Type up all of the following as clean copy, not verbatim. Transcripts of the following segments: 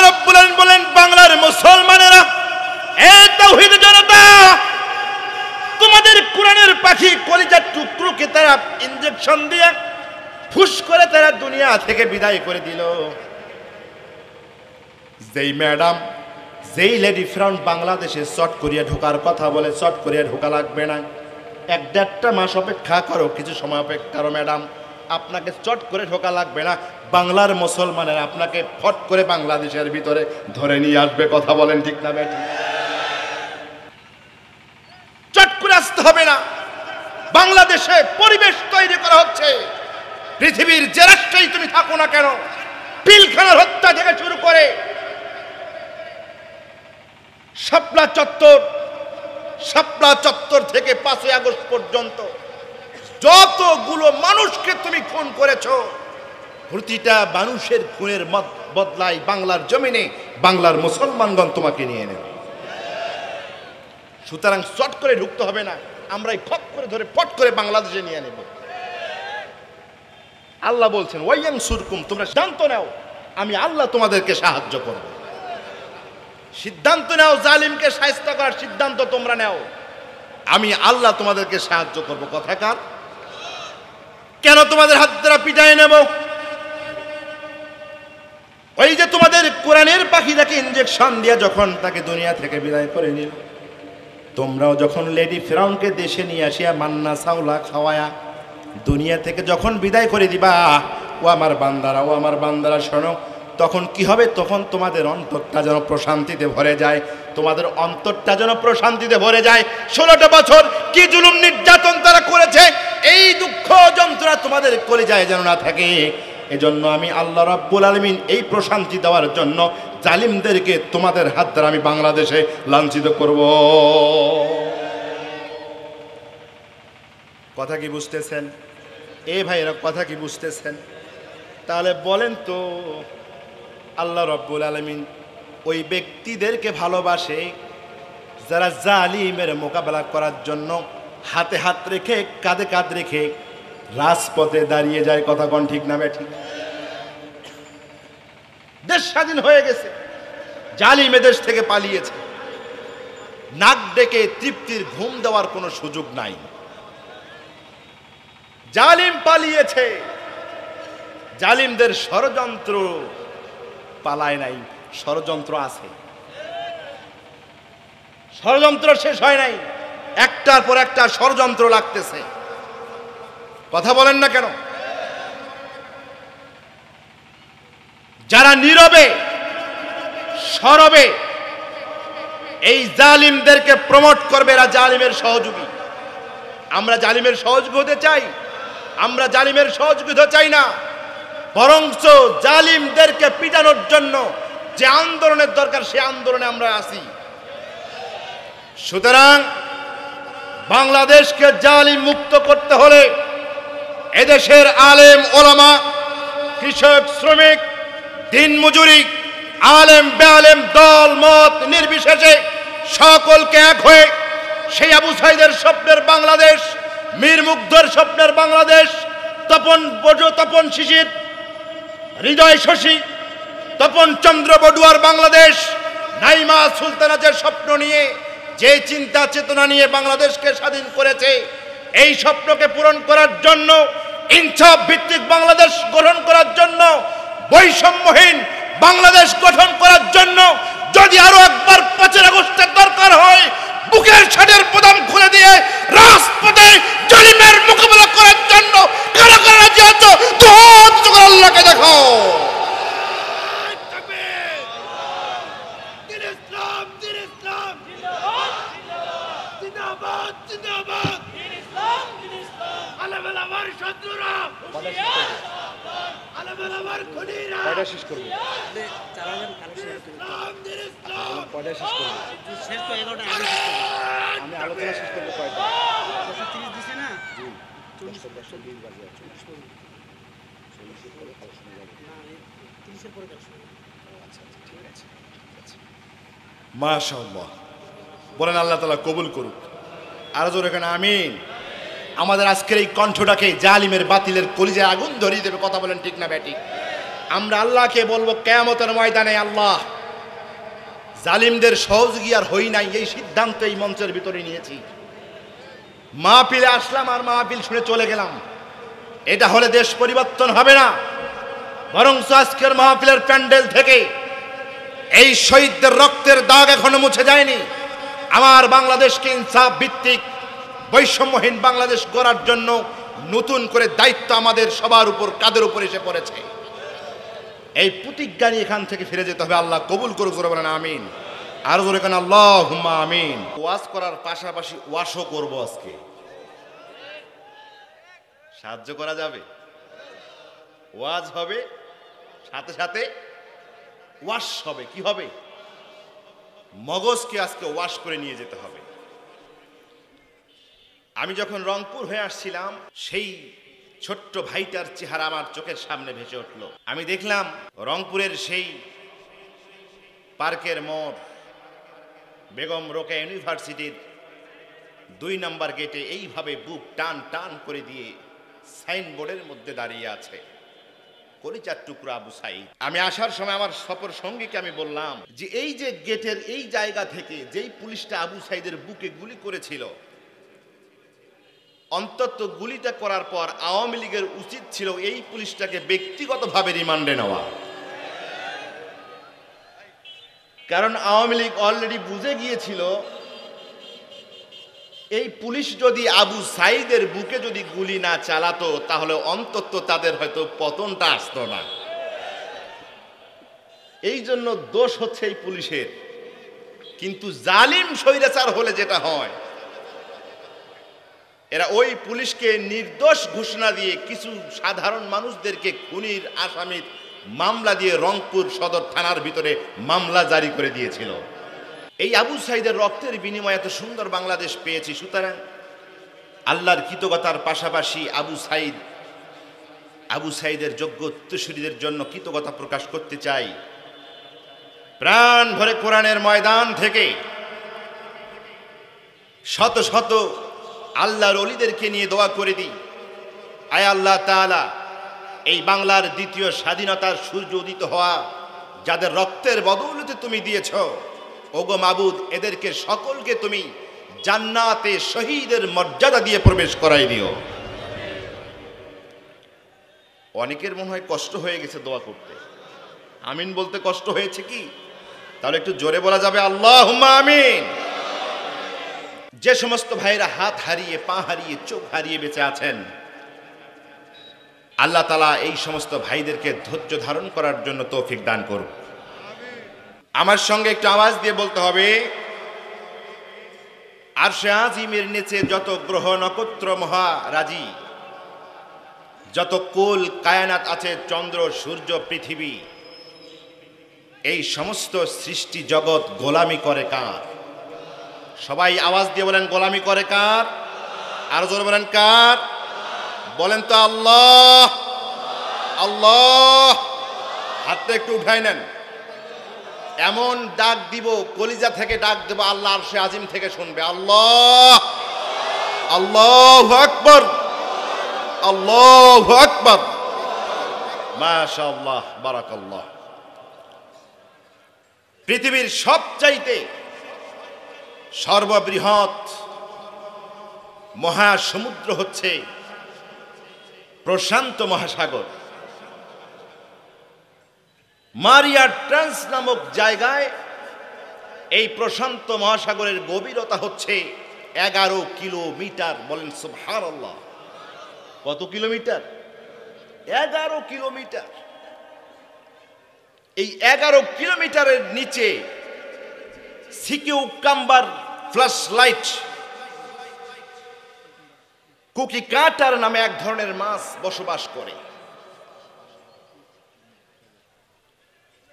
রাব্বুল আলামিন বলেন, বাংলার মুসলমানেরা, এ তাওহীদ জনতা, তোমাদের কোরআনের পাখি কলিজার টুকরোকে তারা ইনজেকশন দিয়ে ফুস করে তারা দুনিয়া থেকে বিদায় করে দিল। যেই ম্যাডাম, যেই লেডি ফ্রাউন বাংলাদেশে চট করিয়া ঢোকার কথা বলে, চট করিয়া ঢোকা লাগবে না, 1-1.5 মাস অপেক্ষা করো, কিছু সময় অপেক্ষা করো ম্যাডাম, আপনাকে চট করে ঢোকা লাগবে না। বাংলার মুসলমানেরা আপনাকে ফট করে বাংলাদেশের ভিতরে ধরে নিয়ে আসবে। কথা বলেন ঠিক না বেটি? চট করে আসতে হবে না। বাংলাদেশে পরিবেশ তৈরি করা হচ্ছে, পৃথিবীর যে রাষ্ট্রেই তুমি থাকো না কেন, পিলখানার হত্যা থেকে শুরু করে শাপলা চত্বর থেকে 5ই আগস্ট পর্যন্ত যতগুলো মানুষকে তুমি খুন করেছো, প্রতিটা মানুষের খুনের বদলাই বাংলার জমিনে বাংলার মুসলমানগণ তোমাকে নিয়ে নেবে। সুতরাং চট করে ঢুকতে হবে না, আমরাই খপ করে ধরে পট করে বাংলাদেশে নিয়ে নেব। আল্লাহ বলছেন, ওয়াইয়ানসুরকুম, তোমরা সিদ্ধান্ত নাও, আমি আল্লাহ তোমাদেরকে সাহায্য করব। সিদ্ধান্ত নাও, জালিমকে শায়েস্ত করার সিদ্ধান্ত তোমরা নাও, আমি আল্লাহ তোমাদেরকে সাহায্য করব। কথাকার কেন তোমাদের হাত দ্বারা পিটাই নেব? ওই যে তোমাদের কোরআনের পাখিটাকে ইনজেকশন দিয়ে যখন তাকে দুনিয়া থেকে বিদায় করে নিল, তোমরাও যখন লেডি ফিরাউনকে দেশে নিয়ে আসিয়া মান্না চাউলা খাওয়ায়া দুনিয়া থেকে যখন বিদায় করে দিবা, ও আমার বান্দারা শোনো, তখন কি হবে? তখন তোমাদের অন্তরটা যেন প্রশান্তিতে ভরে যায়, তোমাদের অন্তরটা যেন প্রশান্তিতে ভরে যায়। 16টা বছর কি জুলুম নির্যাতন তারা করেছে, এই দুঃখ যন্ত্রণা তোমাদের কলিজায় যেন না থাকে। এজন্য আমি আল্লাহ রাব্বুল আলামিন এই প্রশান্তি দেওয়ার জন্য জালিমদেরকে তোমাদের হাত দ্বারা আমি বাংলাদেশে লাঞ্ছিত করব। কথা কি বুঝতেছেন? ভাইয়েরা কথা কি বুঝতেছেন? তাহলে বলেন তো, আল্লাহ রাব্বুল আলামিন ওই ব্যক্তিদেরকে ভালোবাসে যারা জালিমের মোকাবেলা করার জন্য হাতে হাত রেখে কাঁধে কাঁধ রেখে রাজপথে দাঁড়িয়ে যায়। কথা কোন ঠিক না বেঠিক? দেশ স্বাধীন হয়ে গেছে, জালিম দেশ থেকে পালিয়েছে, নাক ডেকে তৃপ্তির ঘুম দেওয়ার কোনো সুযোগ নাই। জালিম পালিয়েছে, জালিমদের ষড়যন্ত্র পালায় নাই, ষড়যন্ত্র আছে, ষড়যন্ত্র শেষ হয় নাই, একটার পর একটা ষড়যন্ত্র লাগতেছে। কথা বলেন না কেন? যারা নীরবে সরবে এই জালিমদেরকে প্রমোট করবে, এরা জালিমের সহযোগী। আমরা জালিমের সহযোগী হতে চাই? আমরা জালিমের সহযোগী হতে চাই না, বরঞ্চ জালিমদেরকে পিটানোর জন্য যে আন্দোলনের দরকার সে আন্দোলনে আমরা আছি। সুতরাং বাংলাদেশকে জালিম মুক্ত করতে হলে এদেশের আলেম ওলামা, কৃষক, শ্রমিক, দিনমজুরি, আলেম বেআলেম, দল মত নির্বিশেষে সকলকে এক হয়ে সেই আবু সাইদের স্বপ্নের বাংলাদেশ, মীর মুগ্ধর স্বপ্নের বাংলাদেশ, তপন শিশির, হৃদয় শশী, তপন চন্দ্র বড়ুয়ার বাংলাদেশ, নাইমা সুলতানাজের স্বপ্ন নিয়ে, যে চিন্তা চেতনা নিয়ে বাংলাদেশকে স্বাধীন করেছে, এই স্বপ্নকে পূরণ করার জন্য, ইনসাফ ভিত্তিক বাংলাদেশ গঠন করার জন্য, বৈষম্যহীন বাংলাদেশ গঠন করার জন্য যদি আরো একবার 5 আগস্টের দরকার হয়, বুকের ছাদের বোতাম খুলে দিয়ে রাজপথে জালিমের মোকাবেলা করার জন্য কারা কারা রাজি আছো? আল্লাহকে দেখো। শেষ করবো, আমি আলোচনা শেষ করবো। কয়টা? মাশাআল্লাহ, বলেন আল্লাহ তাআলা কবুল করুক। আর জোরে এখানে আমিন। আমাদের আজকের এই কণ্ঠটাকে জালিমের বাতিলের কলিজায় আগুন ধরিয়ে দেবে। কথা বলেন ঠিক না বেঠিক? আমরা আল্লাহকে বলবো কিয়ামতের ময়দানে, আল্লাহ জালিমদের সহযোগী আর হই নাই, এই সিদ্ধান্ত এই মঞ্চের ভিতরে নিয়েছি। মাহফিলে আসলাম আর মাহফিল শুনে চলে গেলাম, এটা হলে দেশ পরিবর্তন হবে না। বরং আজকের মাহফিলের প্যান্ডেল থেকে এই শহীদদের রক্তের দাগ এখনো মুছে যায়নি। আমার বাংলাদেশকে ইনসাফ ভিত্তিক বৈষম্যহীন বাংলাদেশ গড়ার জন্য নতুন করে দায়িত্ব আমাদের সবার উপর, কাদের উপর এসে পড়েছে। এই প্রতিজ্ঞা নিয়ে এখান থেকে ফিরে যেতে হবে। আল্লাহ কবুল করুক, জোরে বলেন আমিন। আর জোরে কেন আল্লাহুম্মা আমিন। ওয়াজ করার পাশাপাশি ওয়াশও করব। আজকে সাহায্য করা যাবে, ওয়াজ হবে সাথে সাথে ওয়াশ হবে। কি হবে? মগজকে আজকে ওয়াশ করে নিয়ে যেতে হবে। আমি যখন রংপুর হয়ে আসছিলাম, সেই ছোট্ট ভাইটার চেহারা আমার চোখের সামনে ভেসে উঠল। আমি দেখলাম রংপুরের সেই পার্কের মোড়, বেগম রোকেয়া ইউনিভার্সিটির 2 নম্বর গেটে এইভাবে বুক টান টান করে দিয়ে সাইনবোর্ডের মধ্যে দাঁড়িয়ে আছে কলিজার টুকরা আবু সাইদ। আমি আসার সময় আমার সফর সঙ্গীকে আমি বললাম যে এই যে গেটের এই জায়গা থেকে যেই পুলিশটা আবু সাইদের বুকে গুলি করেছিল, অন্তত গুলিটা করার পর আওয়ামী লীগের উচিত ছিল এই পুলিশটাকে ব্যক্তিগতভাবে রিমান্ডে নেওয়া। কারণ আওয়ামী লীগ অলরেডি বুঝে গিয়েছিল এই পুলিশ যদি আবু সাইদের বুকে যদি গুলি না চালাতো তাহলে অন্তত তাদের হয়তো পতনটা আসতো না। এই জন্য দোষ হচ্ছে এই পুলিশের। কিন্তু জালিম স্বৈরাচার হলে যেটা হয়, এরা ওই পুলিশকে নির্দোষ ঘোষণা দিয়ে কিছু সাধারণ মানুষদেরকে খুনির আসামির মামলা দিয়ে রংপুর সদর থানার ভিতরে মামলা জারি করে দিয়েছিল। এই আবু সাইদের রক্তের বিনিময়ে এত সুন্দর বাংলাদেশ পেয়েছি। সুতরাং আল্লাহর কৃতজ্ঞতার পাশাপাশি আবু সাইদের যোগ্য উত্তরসূরিদের জন্য কৃতজ্ঞতা প্রকাশ করতে চাই। প্রাণ ভরে কোরআনের ময়দান থেকে শত শত আল্লাহর ওলিদেরকে নিয়ে দোয়া করে দিই, আয় আল্লাহ তাআলা, এই বাংলার দ্বিতীয় স্বাধীনতার সূর্য উদিত হওয়া যাদের রক্তের বদৌলতে তুমি দিয়েছ, ওগো মাবুদ, এদেরকে সকলকে তুমি জান্নাতে শহীদের মর্যাদা দিয়ে প্রবেশ করাই দিও। অনেকের মনে হয় কষ্ট হয়ে গেছে দোয়া করতে, আমিন বলতে কষ্ট হয়েছে কি? তাহলে একটু জোরে বলা যাবে আল্লাহুম্মা আমিন। যে সমস্ত ভাইরা হাত হারিয়ে, পা হারিয়ে, চোখ হারিয়ে বেঁচে আছেন, আল্লাহ তাআলা এই সমস্ত ভাইদেরকে ধৈর্য ধারণ করার জন্য তৌফিক দান করুন। আমার সঙ্গে একটু আওয়াজ দিয়ে বলতে হবে, আরশে আজিমের নিচে যত গ্রহ নক্ষত্র মহারাজি, যত কুল কায়নাত আছে, চন্দ্র সূর্য পৃথিবী, এই সমস্ত সৃষ্টি জগৎ গোলামি করে কার? সবাই আওয়াজ দিয়ে বলেন, গোলামি করে কার? আর জোরে বলেন কার? বলেন তো আল্লাহ। আল্লাহ। হাতটা একটু উঠাই নেন। এমন ডাক দিব, কলিজা থেকে ডাক দেব, আল্লাহ আরশে আজিম থেকে শুনবে। আল্লাহ, আল্লাহু আকবার, আল্লাহু আকবার, মাশাআল্লাহ, বারাকাল্লাহ। পৃথিবীর সবচাইতে সর্ববৃহৎ মহাসমুদ্র হচ্ছে প্রশান্ত মহাসাগর। মারিয়া ট্রান্স নামক জায়গায় এই প্রশান্ত মহাসাগরের গভীরতা হচ্ছে 11 কিলোমিটার। বলেন সুবহানাল্লাহ। কত কিলোমিটার? 11 কিলোমিটার। এই 11 কিলোমিটারের নিচে সিকিউকাম্বার ফ্লাশ লাইট কুকি কাটার নামে এক ধরনের মাছ বসবাস করে।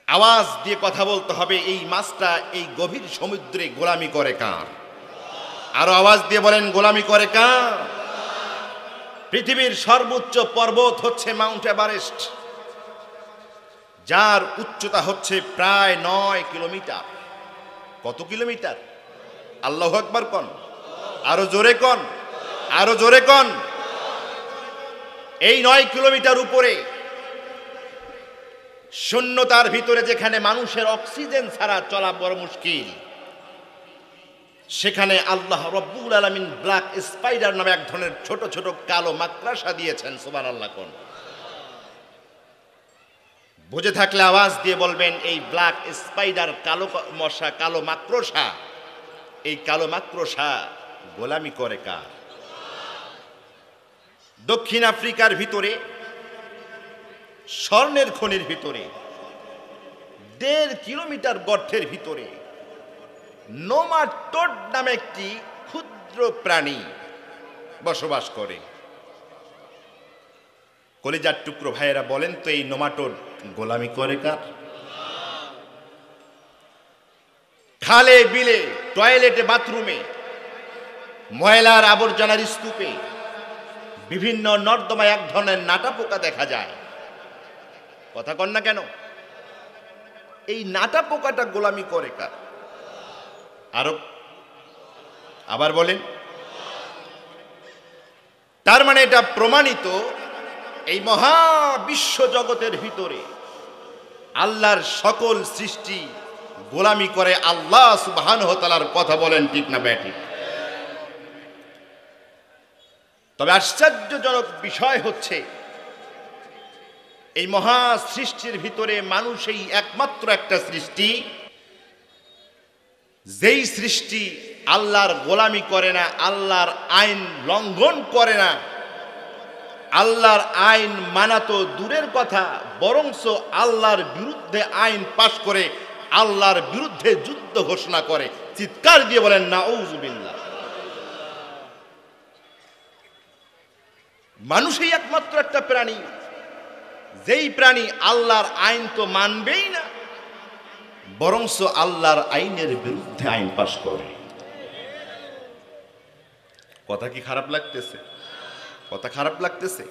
আওয়াজ দিয়ে কথা বলতে হবে, এই মাছটা এই গভীর সমুদ্রে গোলামি করে কার? আরো আওয়াজ দিয়ে বলেন, গোলামি করে কার? পৃথিবীর সর্বোচ্চ পর্বত হচ্ছে মাউন্ট এভারেস্ট, যার উচ্চতা হচ্ছে প্রায় 9 কিলোমিটার। কত কিলোমিটার? আল্লাহু আকবার কোন? আরো জোরে কোন? আরো জোরে কোন? এই 9 কিলোমিটার উপরে শূন্যতার ভিতরে যেখানে মানুষের অক্সিজেন ছাড়া চলা বড় মুশকিল, সেখানে আল্লাহ রব্বুল আলামিন ব্ল্যাক স্পাইডার নামে এক ধরনের ছোট ছোট কালো মাকড়সা দিয়েছেন। সুবহানাল্লাহ কোন বুঝে থাকলে আওয়াজ দিয়ে বলবেন, এই ব্ল্যাক স্পাইডার, কালো মশা, কালো মাকড়সা, এই কালো মাকড়সা গোলামি করে কার? দক্ষিণ আফ্রিকার ভিতরে স্বর্ণের খনির ভিতরে 1.5 কিলোমিটার গর্তের ভিতরে নোমাটোড নামে একটি ক্ষুদ্র প্রাণী বসবাস করে। কলিজার টুকরো ভাইয়েরা বলেন তো, এই নোমাটোড গোলামি করে কার? খালে বিলে, টয়লেটে, বাথরুমে, ময়লার আবর্জনার স্তূপে, বিভিন্ন নর্দমায় এক ধরনের নাটা পোকা দেখা যায়। কথা কন না কেন? এই নাটা পোকাটা গোলামি করে কার? আরো আবার বলেন। তার মানে এটা প্রমাণিত, এই মহা বিশ্ব জগতের ভিতরে আল্লাহর সকল সৃষ্টি গোলামি করে আল্লাহ সুবহানাহু ওয়া তাআলার। কথা বলেন ঠিক না ব্যাঠিক? তবে আশ্চর্যজনক বিষয় হচ্ছে, এই মহা সৃষ্টির ভিতরে মানুষই একমাত্র একটা সৃষ্টি, যেই সৃষ্টি আল্লাহর গোলামি করে না, আল্লাহর আইন লঙ্ঘন করে না। আল্লাহর আইন মানা তো দূরের কথা, বরঞ্চ আল্লাহর বিরুদ্ধে আইন পাশ করে আল্লাহর বিরুদ্ধে যুদ্ধ ঘোষণা করে। চিৎকার দিয়ে বলেন নাউযুবিল্লাহ। মানুষই একমাত্র একটা প্রাণী, যেই প্রাণী আল্লাহর আইন তো মানবেই না, বরঞ্চ আল্লাহর আইনের বিরুদ্ধে আইন পাশ করে। কথা কি খারাপ লাগতেছে? কথা খারাপ লাগতেছে?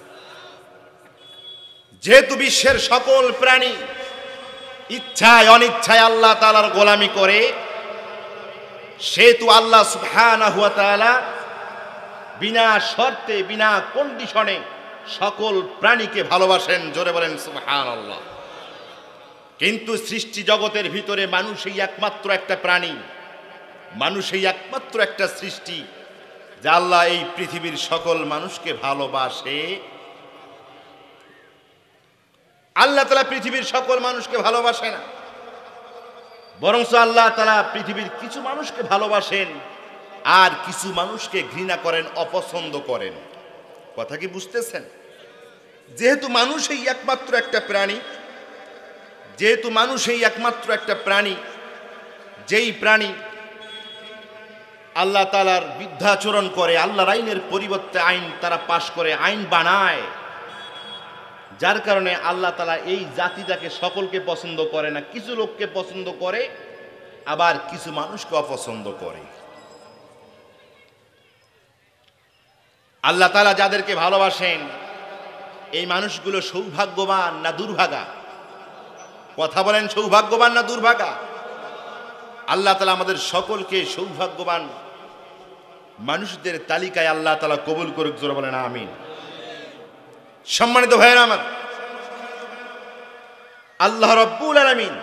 যেহেতু বিশ্বের সকল প্রাণী ইচ্ছায় অনিচ্ছায় আল্লাহ তাআলার গোলামি করে, সেহেতু আল্লাহ সুবহানাহু ওয়া তাআলা বিনা শর্তে, বিনা কন্ডিশনে সকল প্রাণীকে ভালোবাসেন। জোরে বলেন সুবহানাল্লাহ। কিন্তু সৃষ্টি জগতের ভিতরে মানুষই একমাত্র একটা প্রাণী, মানুষই একমাত্র একটা সৃষ্টি, যা আল্লাহ এই পৃথিবীর সকল মানুষকে ভালোবাসে। আল্লাহ তাআলা পৃথিবীর সকল মানুষকে ভালোবাসে না, বরঞ্চ আল্লাহ তাআলা পৃথিবীর কিছু মানুষকে ভালোবাসেন আর কিছু মানুষকে ঘৃণা করেন, অপছন্দ করেন। কথা কি বুঝতেছেন? যেহেতু মানুষই একমাত্র একটা প্রাণী, যেহেতু মানুষই একমাত্র একটা প্রাণী, যেই প্রাণী আল্লাহ তাআলার বিরুদ্ধাচরণ করে, আল্লাহর আইনের পরিবর্তে আইন তারা পাশ করে, আইন বানায়, যার কারণে আল্লাহ তাআলা এই জাতিটাকে সকলকে পছন্দ করে না, কিছু লোককে পছন্দ করে, আবার কিছু মানুষকে অপছন্দ করে। আল্লাহ তাআলা যাদেরকে ভালোবাসেন, এই মানুষগুলো সৌভাগ্যবান না দুর্ভাগা? কথা বলেন, সৌভাগ্যবান না দুর্ভাগা? আল্লাহ তাআলা আমাদের সকলকে সৌভাগ্যবান মানুষদের তালিকায় আল্লাহ তাআলা কবুল করুক। জোরে বলেন আমিন। সম্মানিত ভাইয়েরা আমার, আল্লাহ রাব্বুল আলামিন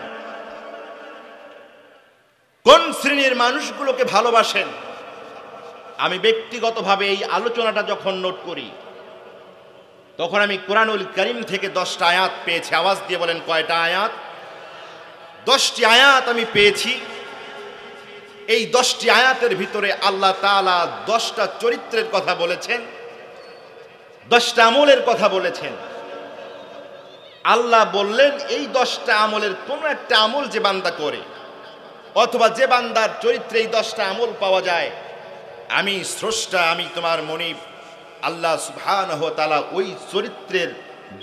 কোন শ্রেণীর মানুষগুলোকে ভালোবাসেন, আমি ব্যক্তিগতভাবে এই আলোচনাটা যখন নোট করি, তখন আমি কোরআনুল কারীম থেকে 10টা আয়াত পেয়েছি। আওয়াজ দিয়ে বলেন কয়টা আয়াত? 10টি আয়াত আমি পেয়েছি। এই 10টি আয়াতের ভিতরে আল্লাহ তাআলা 10টা চরিত্রের কথা বলেছেন, 10টা আমলের কথা বলেছেন। আল্লাহ বললেন, এই 10টা আমলের কোনো একটা আমল যে বান্দা করে, অথবা যে বান্দার চরিত্রে এই 10টা আমল পাওয়া যায়, আমি স্রষ্টা, আমি তোমার মনিব আল্লাহ সুবহানাহু ওয়া তাআলা ওই চরিত্রের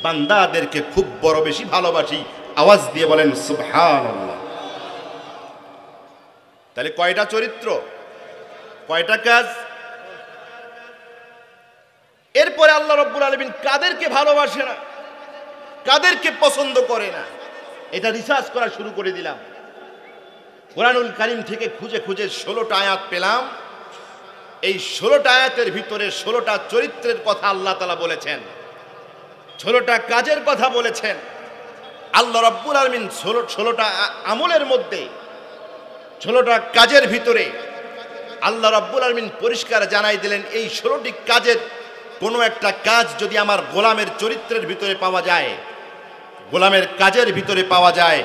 বান্দাদেরকে খুব বড় বেশি ভালোবাসি। আওয়াজ দিয়ে বলেন সুবহানাল্লাহ। তাহলে কয়টা চরিত্র, কয়টা কাজ? এরপরে আল্লাহ রাব্বুল আলামিন কাদেরকে ভালোবাসে না, কাদেরকে পছন্দ করে না, এটা রিসার্চ করা শুরু করে দিলাম। কোরআনুল কারীম থেকে খুঁজে খুঁজে 16টা আয়াত পেলাম। এই 16টা আয়াতের ভিতরে 16টা চরিত্রের কথা আল্লাহ তাআলা বলেছেন, 16টা কাজের কথা বলেছেন। আল্লাহ রাব্বুল আলামিন 16টা আমলের মধ্যে 16টা কাজের ভিতরে আল্লাহ রাব্বুল আলামিন পরিষ্কার জানাই দিলেন, এই 16টি কাজের কোনো একটা কাজ যদি আমার গোলামের চরিত্রের ভিতরে পাওয়া যায়, গোলামের কাজের ভিতরে পাওয়া যায়,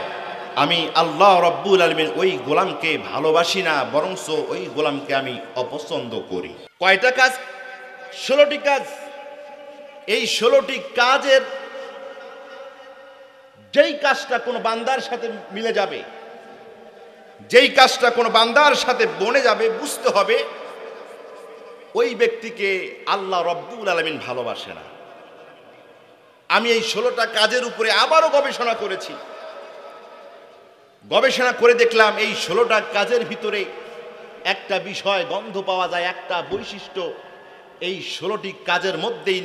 আমি আল্লাহ রাব্বুল আলামিন ওই গোলামকে ভালোবাসি না, বরঞ্চ ওই গোলামকে আমি অপছন্দ করি। কয়টা কাজ? 16টি কাজ। এই 16টি কাজের যেই কাজটা কোনো বান্দার সাথে মিলে যাবে, যেই কাজটা কোনো বান্দার সাথে বনে যাবে, বুঝতে হবে ওই ব্যক্তিকে আল্লাহ রাব্বুল আলামিন ভালোবাসে না। আমি এই 16টা কাজের উপরে আবারও গবেষণা করেছি। গবেষণা করে দেখলাম এই 16টা কাজের ভিতরে একটা বিষয় গন্ধ পাওয়া যায়, একটা বৈশিষ্ট্য এই 16টি কাজের মধ্যেই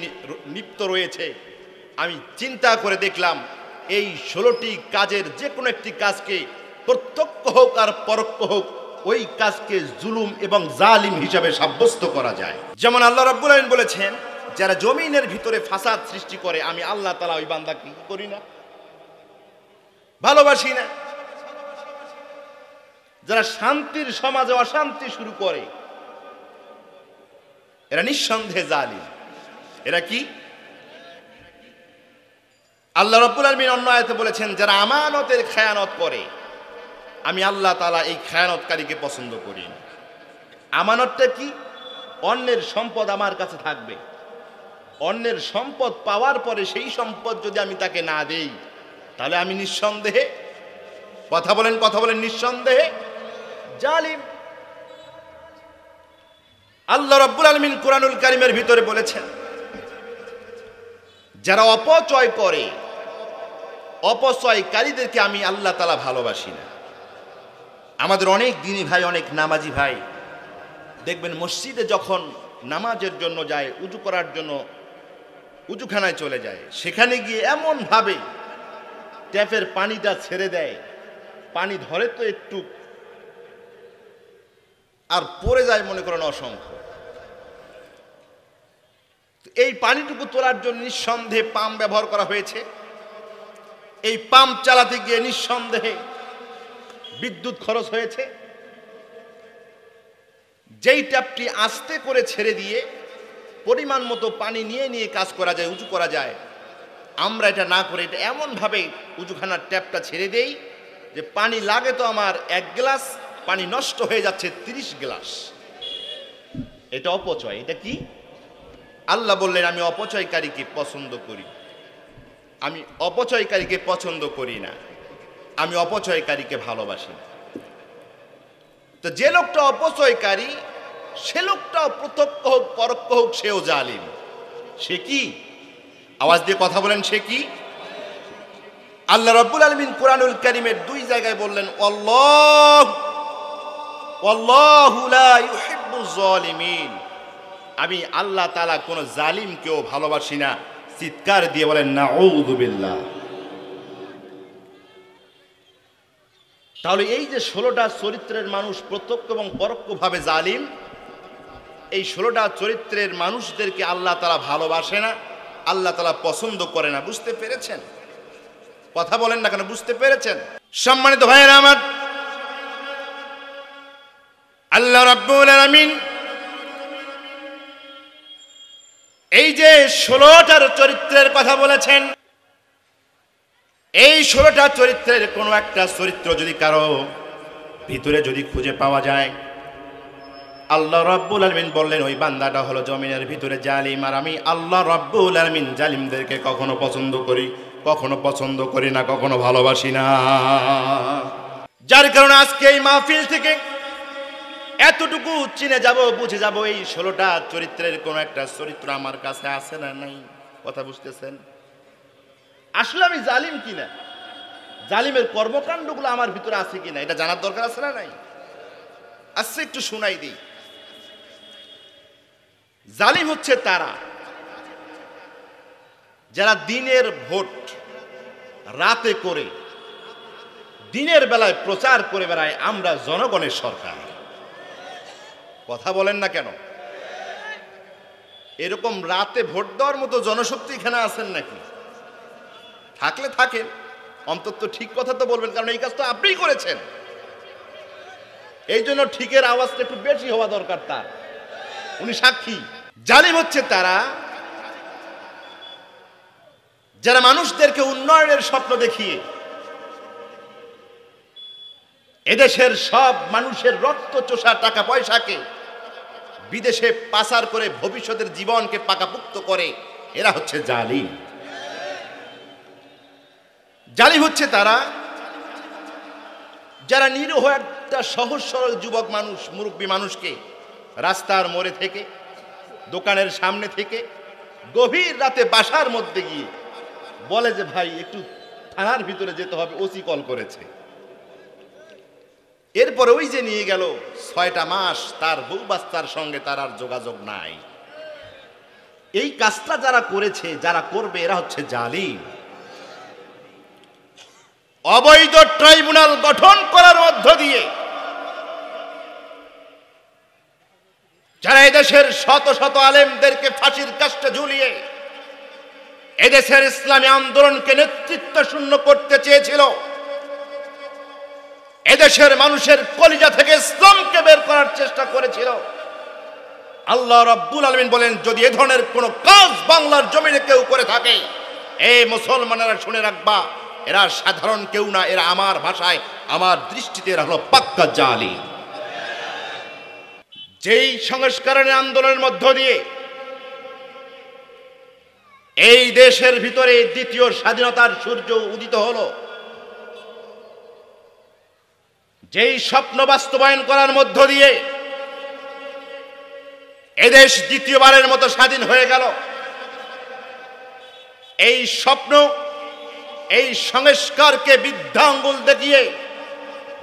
লিপ্ত রয়েছে। আমি চিন্তা করে দেখলাম এই 16টি কাজের যে কোনো একটি কাজকে, প্রত্যক্ষ হোক আর পরোক্ষ হোক, ওই কাজকে জুলুম এবং জালিম হিসাবে সাব্যস্ত করা যায়। যেমন আল্লাহ রাব্বুল আলামিন বলেছেন, যারা জমিনের ভিতরে ফাসাদ সৃষ্টি করে আমি আল্লাহ তাআলা ওই বান্দাকে কি করি না, ভালোবাসি না। যারা শান্তির সমাজে অশান্তি শুরু করে এরা নিঃসন্দেহে জালিম। এরা কি? আল্লাহ রাব্বুল আলামিন অন্য আয়াতে বলেছেন, যারা আমানতের খেয়ানত করে আমি আল্লাহ তাআলা এই খেয়ানতকারীকে পছন্দ করি না। আমানতটা কি? অন্যের সম্পদ আমার কাছে থাকবে, অন্যের সম্পদ পাওয়ার পরে সেই সম্পদ যদি আমি তাকে না দেই, তাহলে আমি নিঃসন্দেহে, কথা বলেন নিঃসন্দেহে জালিম। আল্লাহ রাব্বুল আলামিন কুরআনুল কারীমের ভিতরে বলেছেন, যারা অপচয় করে, অপচয়কারীদেরকে আমি আল্লাহ তাআলা ভালোবাসি না। আমাদের অনেক দিনী ভাই, অনেক নামাজি ভাই দেখবেন মসজিদে যখন নামাজের জন্য যায়, উজু করার জন্য উজুখানায় চলে যায়, সেখানে গিয়ে এমন ভাবে ট্যাপের পানিটা ছেড়ে দেয়, পানি ধরে তো একটু আর পড়ে যায় মনে করেন অসংখ্য। এই পানিটুকু তোলার জন্য নিঃসন্দেহে পাম্প ব্যবহার করা হয়েছে। এই পাম্প চালাতে গিয়ে নিঃসন্দেহে বিদ্যুৎ খরচ হয়েছে। যেই ট্যাপটি আস্তে করে ছেড়ে দিয়ে পরিমাণ মতো পানি নিয়ে নিয়ে কাজ করা যায়, উজু করা যায়, আমরা এটা না করে এটা এমনভাবে উজুখানার ট্যাপটা ছেড়ে দেই যে পানি লাগে তো আমার 1 গ্লাস, পানি নষ্ট হয়ে যাচ্ছে 30 গ্লাস। এটা অপচয়। এটা কি? আল্লাহ বললেন, আমি অপচয়কারীকে পছন্দ করি, আমি অপচয়কারীকে পছন্দ করি না, আমি অপচয়কারীকে ভালোবাসি না। তো যে লোকটা অপচয়কারী, সে লোকটাও প্রত্যক্ষ হোক পরোক্ষ হোক সেও জালিম। সে কি? আওয়াজ দিয়ে কথা বলেন, সে কি? আল্লাহ রাব্বুল আলামিন কুরআনুল কারীমের 2 জায়গায় বললেন, আল্লাহু লা ইউহিব্বুজ জালিমিন, আমি আল্লাহ তাআলা কোন জালিমকেও ভালোবাসি না। চিৎকার দিয়ে বলেন নাউযু বিল্লাহ। তাহলে এই যে 16টা চরিত্রের মানুষ প্রত্যক্ষ এবং পরোক্ষভাবে জালিম, এই 16টা চরিত্রের মানুষদেরকে আল্লাহ তাআলা ভালোবাসে না, আল্লাহ তাআলা পছন্দ করে না। বুঝতে পেরেছেন? কথা বলেন না কেন? বুঝতে পেরেছেন? সম্মানিত ভাইয়েরা আমার, আল্লাহ রাব্বুল আলামিন এই যে 16টার চরিত্রের কথা বলেছেন, এই 16টা চরিত্রের কোনো একটা চরিত্র যদি কারো ভিতরে যদি খুঁজে পাওয়া যায়, আল্লাহ রাব্বুল আলামিন বললেন ওই বান্দাটা হলো জমিনের ভিতরে জালিম। আর আমি আল্লাহ রাব্বুল আলামিন জালিমদেরকে কখনো পছন্দ করি, কখনো পছন্দ করি না, কখনো ভালোবাসি না। যার কারণে আজকে এই মাহফিল থেকে এতটুকু চিনে যাব, বুঝে যাব, এই 16টা চরিত্রের কোন একটা চরিত্র আমার কাছে আছে না নাই। কথা বুঝতেছেন? আসলে আমি জালিম কিনা, জালিমের কর্মকাণ্ডগুলো আমার ভিতরে আছে কিনা, এটা জানার দরকার আছে না নাই? আচ্ছা একটু শোনাই দিই। জালিম হচ্ছে তারা যারা দিনের ভোট রাতে করে দিনের বেলায় প্রচার করে বেড়ায় আমরা জনগণের সরকার। কথা বলেন না কেন? এরকম রাতে ভোট দেওয়ার মতো জনশক্তি এখানে আছেন নাকি? থাকলে থাকেন, অন্তত ঠিক কথা তো বলবেন, কারণ এই কাজ তো আপনিই করেছেন। এই জন্য ঠিকের আওয়াজটা একটু বেশি হওয়া দরকার তার, উনি সাক্ষী। জালিম হচ্ছে তারা যারা মানুষদেরকে উন্নয়নের স্বপ্ন দেখিয়ে এদেশের সব মানুষের রক্ত চোষা টাকা পয়সাকে বিদেশে পাচার করে ভবিষ্যতের জীবনকে পাকাপুক্ত করে, এরা হচ্ছে জালিম। জালিম হচ্ছে তারা যারা নিরীহ একটা সহজ সরল যুবক মানুষ, মুরব্বী মানুষকে রাস্তার মোড়ে থেকে, দোকানের সামনে থেকে গভীর রাতে বাসার মধ্যে গিয়ে বলে যে ভাই একটু থানার ভিতরে যেতে হবে, ওসি কল করেছে। এরপরে ওই যে নিয়ে গেল 6টা মাস তার বউ বাচ্চার সঙ্গে তার আর যোগাযোগ নাই। এই কাজটা যারা করেছে, যারা করবে, এরা হচ্ছে জালিম। অবৈধ ট্রাইব্যুনাল গঠন করার মধ্য দিয়ে যারা এদেশের শত শত আলেমদেরকে ফাঁসির কাস্টে ঝুলিয়ে এদেশের ইসলামী আন্দোলনকে নেতৃত্ব শূন্য করতে চেয়েছিল, এদেশের মানুষের কলিজা থেকে ইসলামকে বের করার চেষ্টা করেছিল, আল্লাহ রাব্বুল আলামিন বলেন যদি এ ধরনের কোন কাজ বাংলার জমিনে কেউ করে থাকে, এই মুসলমানেরা শুনে রাখবা, এরা সাধারণ কেউ না, এরা আমার ভাষায়, আমার দৃষ্টিতে এরা হলো পাক্কা জালিম। যেই সংস্কারের আন্দোলনের মধ্য দিয়ে এই দেশের ভিতরে দ্বিতীয় স্বাধীনতার সূর্য উদিত হলো, যেই স্বপ্ন বাস্তবায়ন করার মধ্য দিয়ে এদেশ দ্বিতীয়বারের মতো স্বাধীন হয়ে গেল, এই স্বপ্ন, এই সংস্কারকে বৃদ্ধাঙ্গুল দেখিয়ে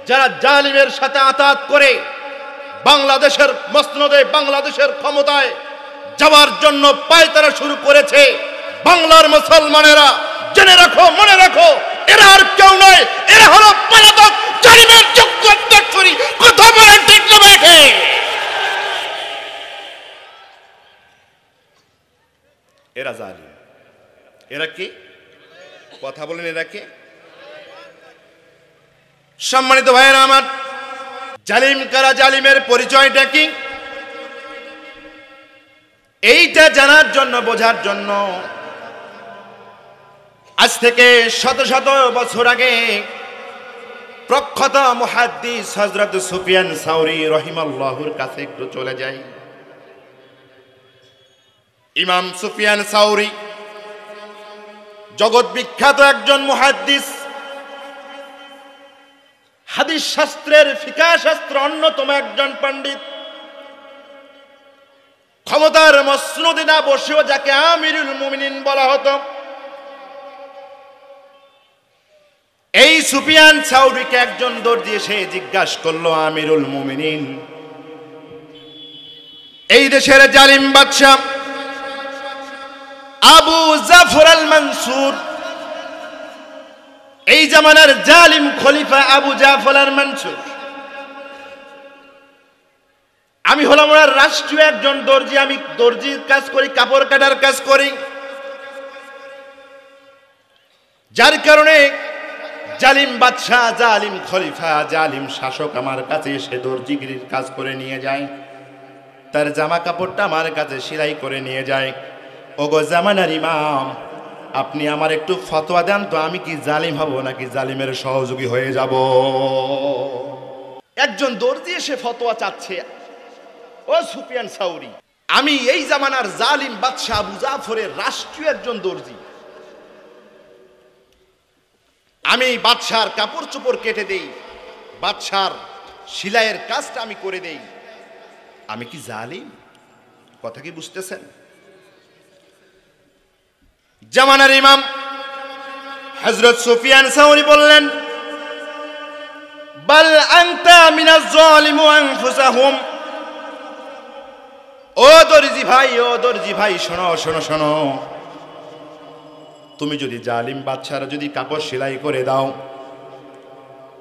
যারা জালিমের সাথে আতাত করে বাংলাদেশের মসনদে, বাংলাদেশের ক্ষমতায় যাওয়ার জন্য পায়তারা শুরু করেছে, বাংলার মুসলমানেরা জেনে রাখো, মনে রাখো, এরা আর কেউ নয়, এরা হলো পলাতক জালিমের যোগ্য উত্তরসূরি। কথা বলেন ঠিক না দেখে? এরা জালিম। এরা কি? কথা বলেন, এরা কি? সম্মানিত ভাইয়েরা আমার, জালিম কারা, জালিমের পরিচয়টা কি, এইটা জানার জন্য, বোঝার জন্য আজ থেকে শত শত বছর আগে প্রখ্যাত মুহাদ্দিস হযরত সুফিয়ান সাউরি রাহিমাহুল্লাহর কাছে একটু চলে যাই। ইমাম সুফিয়ান সাউরি জগৎ বিখ্যাত একজন মুহাদ্দিস, হাদিস শাস্ত্রের, ফিকাহ শাস্ত্র অন্যতম একজন পণ্ডিত। ক্ষমতার মসনদে না বসেও যাকে আমিরুল মুমিনিন বলা হতো, এই সুফিয়ান সাউরিকে একজন দর্জি এসে জিজ্ঞাসা করলো, আমিরুল মুমিনিন, এই দেশের জালিম বাদশা আবু জাফর আল মানসুর, এই জামানার জালিম খলিফা আবু জাফর আল মানসুর, আমি হলাম ওনার রাষ্ট্রীয় একজন দর্জি, আমি দর্জির কাজ করি, কাপড় কাটার কাজ করি, যার কারণে জালিম বাদশা, জালিম খলিফা, জালিম শাসক আমার কাছে এসে দর্জিগিরির কাজ করে নিয়ে যায়, তার জামা কাপড়টা আমার কাছে সেলাই করে নিয়ে যায়। ওগো জামানার ইমাম, আপনি আমার একটু ফতোয়া দেন তো, আমি কি জালিম হব নাকি জালিমের সহযোগী হয়ে যাব? একজন দর্জি এসে ফতোয়া চাচ্ছে। ও সুফিয়ান সাউরি, আমি এই জামানার জালিম বাদশা আবু জাফরের রাষ্ট্রীয় একজন দর্জি, আমি বাদশার কাপড় চোপড় কেটে দেই, বাদশার সেলাইয়ের কাজটা আমি করে দেই, আমি কি জালিম? কথা কি বুঝতেছেন? জামানার ইমাম হযরত সুফিয়ান সাউরি বললেন, বাল আনতা মিনাজ জালিমু আনফুসাহুম। ও দর্জি ভাই, ও দর্জি ভাই, শোনো শোনো শোনো, তুমি যদি জালিম বাদশার যদি কাপড় সেলাই করে দাও,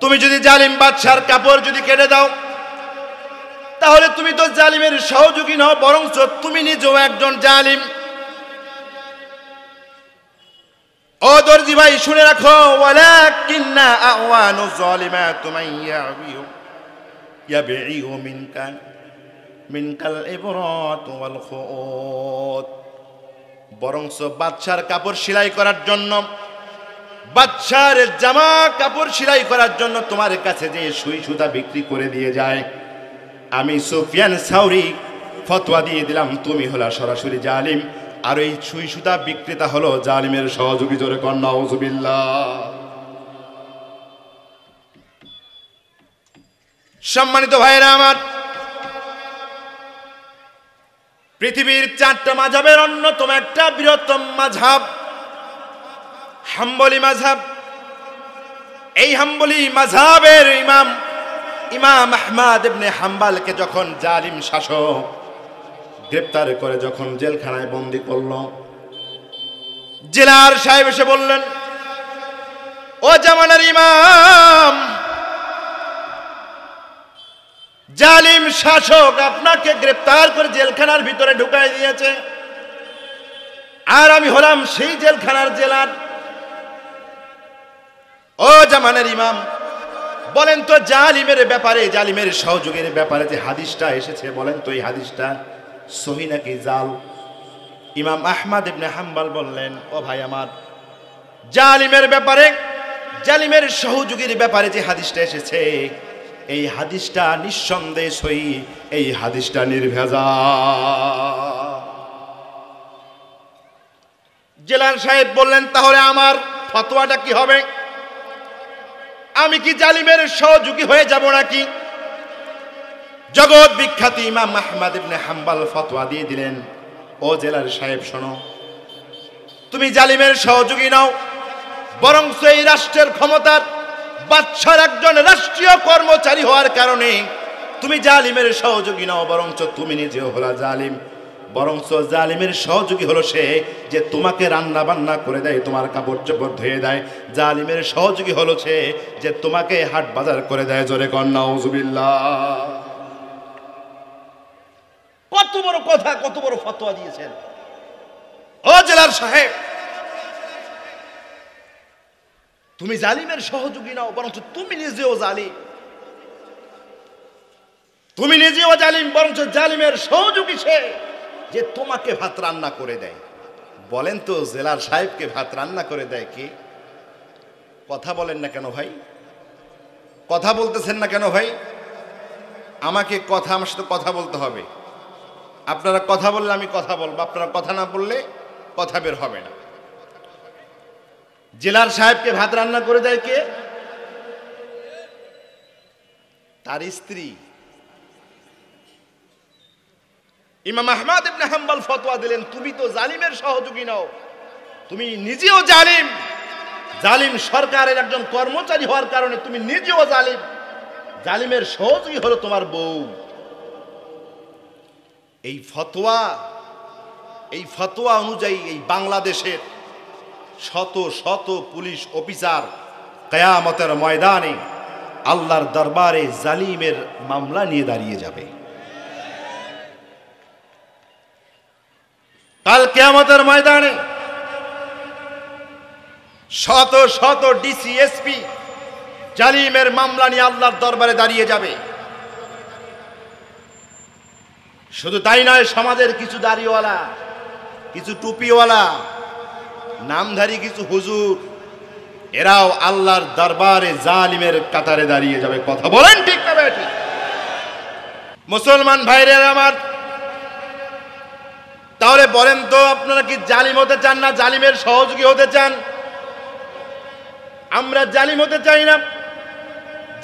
তুমি যদি জালিম বাদশার কাপড় যদি কেটে দাও, তাহলে তুমি তো জালিমের সহযোগী নও, বরঞ্চ তুমি নিজেও একজন জালিম। ও দর্জি ভাই শুনে রাখো, ওয়ালাকিন্না আওয়ানু যালিমাতু মান ইয়াবিউ মিনকাল ইবরাত ওয়াল খুউত। বরংস বাদশার কাপড় সেলাই করার জন্য, বাদশার জামা কাপড় সেলাই করার জন্য তোমার কাছে যে সুই সুতা বিক্রি করে দিয়ে যায়, আমি সুফিয়ান সাউরি ফতোয়া দিয়ে দিলাম তুমি হলা সরাসরি জালিম, আর এই সুই সুতা বিক্রেতা হলো জালিমের সহযোগী। জোরে কর নাউযুবিল্লাহ। সম্মানিত ভাইরা আমার, পৃথিবীর 4টা মাযহাবের অন্যতম একটা বৃহত্তম মাযহাব হাম্বলি মাযহাব। এই হাম্বলি মাযহাবের ইমাম আহমদ ইবনে হাম্বলকে যখন জালিম শাসক গ্রেফতার করে যখন জেলখানায় বন্দী করল, জেলার সাহেব এসে বললেন, ও জামানার ইমাম, জালিম শাসক আপনাকে গ্রেফতার করে জেলখানার ভিতরে ঢুকাই দিয়েছে, আর আমি হলাম সেই জেলখানার জেলার। ও জামানের ইমাম, বলেন তো জালিমের ব্যাপারে, জালিমের সহযোগীর ব্যাপারে যে হাদিসটা এসেছে, বলেন তো এই হাদিসটা সহিহ নাকি জাল? ইমাম আহমদ ইবনে হাম্বল বললেন, ও ভাই আমার, জালিমের ব্যাপারে, জালিমের সহযোগীর ব্যাপারে যে হাদিসটা এসেছে, এই হাদিসটা নিঃসন্দেহে সহিহ, এই হাদিসটা নির্ভেজাল। জেলার সাহেব বললেন, তাহলে আমার ফতোয়াটা কি হবে? আমি কি জালিমের সহযোগী হয়ে যাব নাকি? জগৎ বিখ্যাত ইমাম আহমদ ইবনে হাম্বল ফতোয়া দিয়ে দিলেন, ও জেলার সাহেব শোনো, তুমি জালিমের সহযোগী নাও, বরং এই রাষ্ট্রের ক্ষমতার বাদশার একজন রাষ্ট্রীয় কর্মচারী হওয়ার কারণে তুমি জালিমের সহযোগী নাও, বরং তুমি নিজেও হলা জালিম। বরং জালিমের সহযোগী হলো সে যে তোমাকে রান্না বান্না করে দেয়, তোমার কাপড় চোপড় ধুয়ে দেয়। জালিমের সহযোগী হলো সে যে তোমাকে হাট বাজার করে দেয়। জোরে কর নাউযুবিল্লাহ। কত বড় কথা, কত বড় ফতোয়া দিয়েছেন। ও জেলার সাহেব, তুমি জালিমের সহযোগী নাও, বরং তুমি নিজেও জালিম, তুমি নিজেও জালিম, বরং জালিমের সহযোগী সে যে তোমাকে ভাত রান্না করে দেয়। বলেন তো জেলার সাহেবকে ভাত রান্না করে দেয় কে? কথা বলেন না কেন ভাই? কথা বলতেছেন না কেন ভাই? আমার সাথে কথা বলতে হবে। আপনারা কথা বললে আমি কথা বলবো, আপনারা কথা না বললে কথা বের হবে না। জেলার সাহেবকে ভাত রান্না করে দেয় কে? তার স্ত্রী। ইমাম আহমদ ইবনে হাম্বল ফতোয়া দিলেন, তুমি তো জালিমের সহযোগী নাও, তুমি নিজেও জালিম, জালিম সরকারের একজন কর্মচারী হওয়ার কারণে তুমি নিজেও জালিম, জালিমের সহযোগী হলো তোমার বউ। এই ফতোয়া অনুযায়ী এই বাংলাদেশের শত শত পুলিশ অফিসার কিয়ামতের ময়দানে আল্লাহর দরবারে জালিমের মামলা নিয়ে দাঁড়িয়ে যাবে। কাল কিয়ামতের ময়দানে শত শত ডিসি এসপি জালিমের মামলা নিয়ে আল্লাহর দরবারে দাঁড়িয়ে যাবে। শুধু তাই নয়, সমাজের কিছু দাড়িওয়ালা, কিছু টুপিওয়ালা, নামধারী কিছু হুজুর, এরাও আল্লাহর দরবারে জালিমের কাতারে দাঁড়িয়ে যাবে। কথা বলেন ঠিক না বেঠি? মুসলমান ভাইরা আমার, তাহলে বলেন তো আপনারা কি জালিম হতে চান না জালিমের সহযোগী হতে চান? আমরা জালিম হতে চাই না,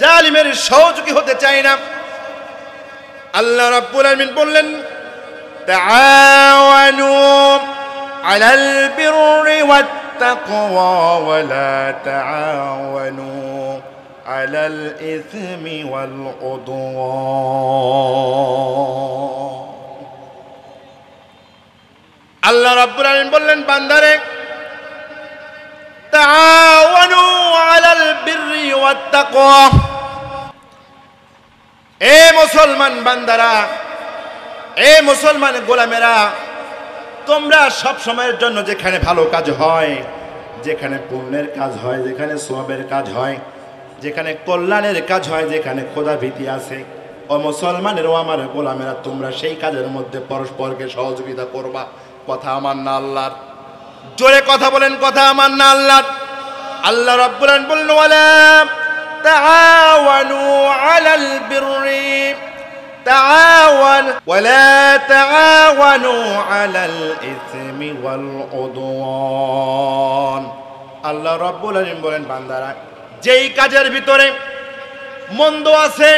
জালিমের সহযোগী হতে চাই না। আল্লাহ রাব্বুল আলামিন বললেন, তাআওয়ানু আলাল বিররি ওয়াত তাকওয়া ওয়া লা তাআওয়ানু আলাল ইসমি ওয়াল উদওয়ান। আল্লাহ রাব্বুল আলামিন বললেন, বান্দারে, তাআওয়ানু আলাল বিররি ওয়াত তাকওয়া, এ মুসলমান বান্দারা, এ মুসলমান গোলামেরা, তোমরা সব সময়ের জন্য যেখানে ভালো কাজ হয়, যেখানে পুণ্যের কাজ হয়, যেখানে সওয়াবের কাজ হয়, যেখানে কল্যাণের কাজ হয়, যেখানে খোদা ভীতি আছে, ও মুসলমানের ও আমার গোলামেরা, তোমরা সেই কাজের মধ্যে পরস্পরকে সহযোগিতা করবা। কথা আমার না আল্লাহর? জোরে কথা বলেন, কথা আমার না আল্লাহর? আল্লাহ রাব্বুল আলামিন বললেন, ওয়ালা তাআওয়ানু আলাল বিররি ওয়ালা তাআওয়ানু আলাল ইসমি ওয়াল উদওয়ান। আল্লাহ রাব্বুল আলামিন বলেন, বান্দারা, যেই কাজের ভিতরে মন্দ আছে,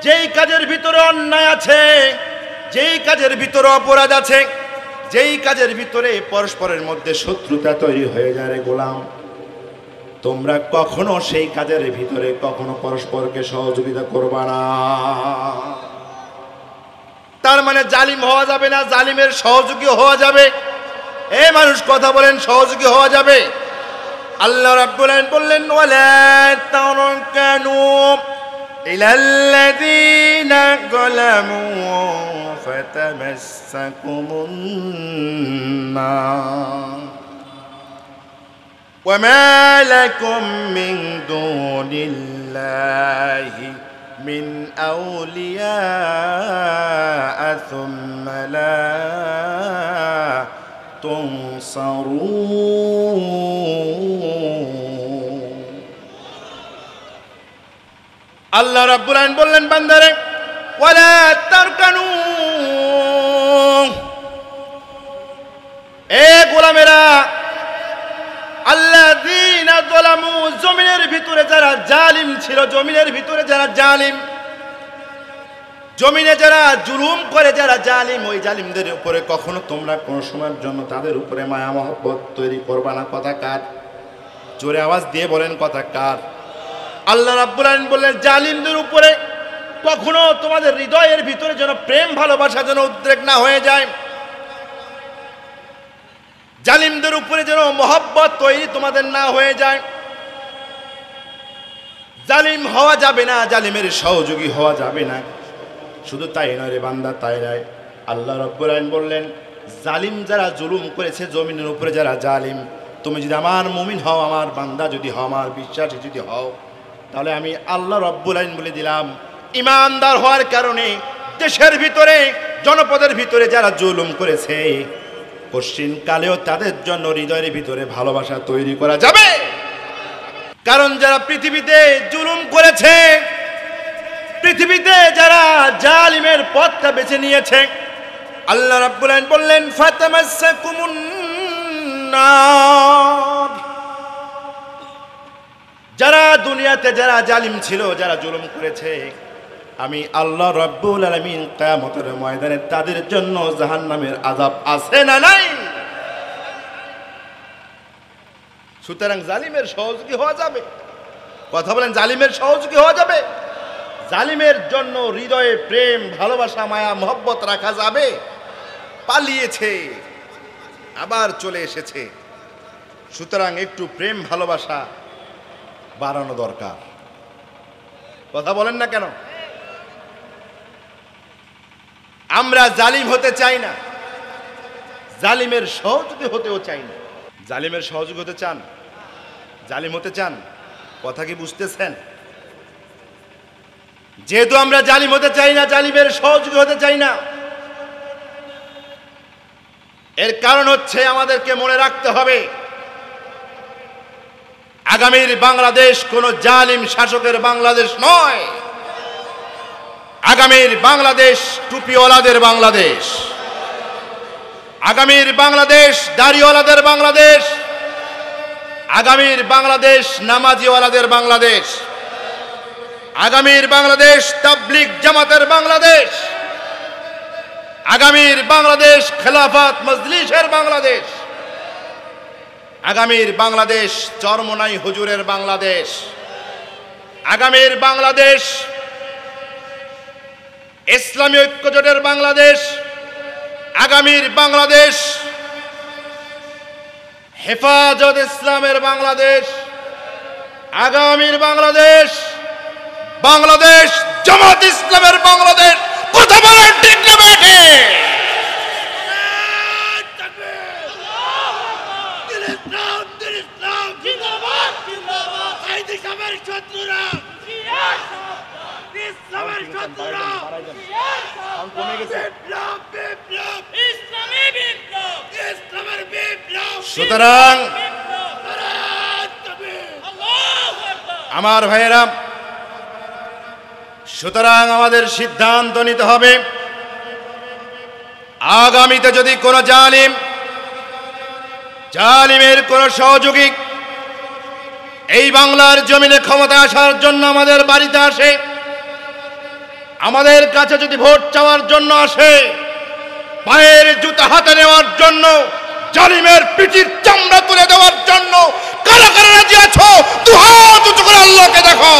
যেই কাজের ভিতরে অন্যায় আছে, যেই কাজের ভিতরে অপরাধ আছে, যেই কাজের ভিতরে পরস্পরের মধ্যে শত্রুতা তৈরি হয়ে যায় রে গোলাম, তোমরা কখনো সেই কাজের ভিতরে কখনো পরস্পরকে সহযোগিতা করবা না। তার মানে জালিম হওয়া যাবে না, জালিমের সহযোগী হওয়া যাবে। এ মানুষ কথা বলেন, সহযোগী হওয়া যাবে। আল্লাহ রাব্বুল আলামিন বললেন, ওয়ালা তারকানু ইলাল্লাযীনা যালামু ফাতামাসসাকুমুন নার ওয়ামা লাকুম মিন দুনিল্লাহি মিন আউলিয়া সুম্মা লা তুনসারুন। আল্লাহ রাব্বুল আলামিন বললেন, বান্দারে, ওয়ালা তারকানু, এ গোলামেরা, আল্লাযীনা যালামু, জমিনের ভিতরে যারা জালিম ছিল, জমিনের ভিতরে যারা জালিম, জমিনে যারা জুলুম করে, যারা জালিম, ওই জালিমদের উপরে কখনো তোমরা কোনো সময়ের জন্য তাদের উপরে মায়া মহব্বত তৈরি করবা না। কথা কার? জোরে আওয়াজ দিয়ে বলেন, কথা কার? আল্লাহ রাব্বুল আলামিন বললেন, জালিমদের উপরে কখনো তোমাদের হৃদয়ের ভিতরে যেন প্রেম ভালোবাসা যেন উদ্রেক না হয়ে যায়, জালিমদের উপরে যেন মহব্বত তৈরি তোমাদের না হয়ে যায়। জালিম হওয়া যাবে না, জালিমের সহযোগী হওয়া যাবে না। শুধু তাই নয় রে বান্দা, তাই নয়, আল্লাহ রাব্বুল আলামিন বললেন, জালিম যারা জুলুম করেছে জমিনের উপরে, যারা জালিম, তুমি যদি আমার মুমিন হও, আমার বান্দা যদি হও, আমার বিশ্বাসী যদি হও, তাহলে আমি আল্লাহ রাব্বুল আলামিন বলে দিলাম, ইমানদার হওয়ার কারণে দেশের ভিতরে, জনপদের ভিতরে যারা জুলুম করেছে, পশ্চিম কালেও তাদের জন্য হৃদয়ের ভিতরে ভালোবাসা তৈরি করা যাবে। কারণ যারা পৃথিবীতে জুলুম করেছে, পৃথিবীতে যারা জালিমের পথটা বেছে নিয়েছে, আল্লাহ রাব্বুল আলামিন বললেন, ফাতামাসসাকুমুন নার, যারা দুনিয়াতে যারা জালিম ছিল, যারা জুলুম করেছে, আমি আল্লাহ রাব্বুল আলামিন কিয়ামতের ময়দানে তাদের জন্য জাহান্নামের আযাব আছে না নাই? সুতরাং জালিমের সহযোগী হওয়া যাবে। কথা বলেন, জালিমের সহযোগী হওয়া যাবে? জালিমের জন্য হৃদয়ে প্রেম ভালোবাসা মায়া মহব্বত রাখা যাবে? পালিয়েছে, আবার চলে এসেছে। সুতরাং একটু প্রেম ভালোবাসা বাড়ানো দরকার। কথা বলেন না কেন? আমরা জালিম হতে চাই না, জালিমের সহযোগী হতেও চাই না। জালিমের সহযোগী হতে চান? জালিম হতে চান? কথা কি বুঝতেছেন? যেহেতু আমরা জালিম হতে চাই না, জালিমের সহযোগী হতে চাই না, এর কারণ হচ্ছে আমাদেরকে মনে রাখতে হবে, আগামীর বাংলাদেশ কোন জালিম শাসকের বাংলাদেশ নয়। আগামীর বাংলাদেশ টুপিওয়ালাদের বাংলাদেশ, আগামীর বাংলাদেশ দাড়িওয়ালাদের বাংলাদেশ, আগামীর বাংলাদেশ নামাজিওয়ালাদের বাংলাদেশ, আগামীর বাংলাদেশ তাবলীগ জামাতের বাংলাদেশ, আগামীর বাংলাদেশ খেলাফত মজলিসের বাংলাদেশ, আগামীর বাংলাদেশ চরমনাই হুজুরের বাংলাদেশ, আগামীর বাংলাদেশ ইসলামী ঐক্যজোটের বাংলাদেশ, আগামীর বাংলাদেশ হেফাজত ইসলামের বাংলাদেশ, আগামীর বাংলাদেশ বাংলাদেশ জামাত ইসলামের বাংলাদেশ। কথা বলেন ঠিক না বেঠে? সুতরাং আমার ভাইয়েরা, সুতরাং আমাদের সিদ্ধান্ত নিতে হবে, আগামীতে যদি কোনো জালিমের কোনো সহযোগী এই বাংলার জমিনে ক্ষমতা আসার জন্য আমাদের বাড়িতে আসে, আমাদের কাছে যদি ভোট চাওয়ার জন্য আসে, পায়ের জুতা হাতে নেওয়ার জন্য, জালিমের পিঠির চামড়া তুলে দেওয়ার জন্য কারা কারা রাজি আছো? দুহাত উঁচু করে আল্লাহকে দেখো।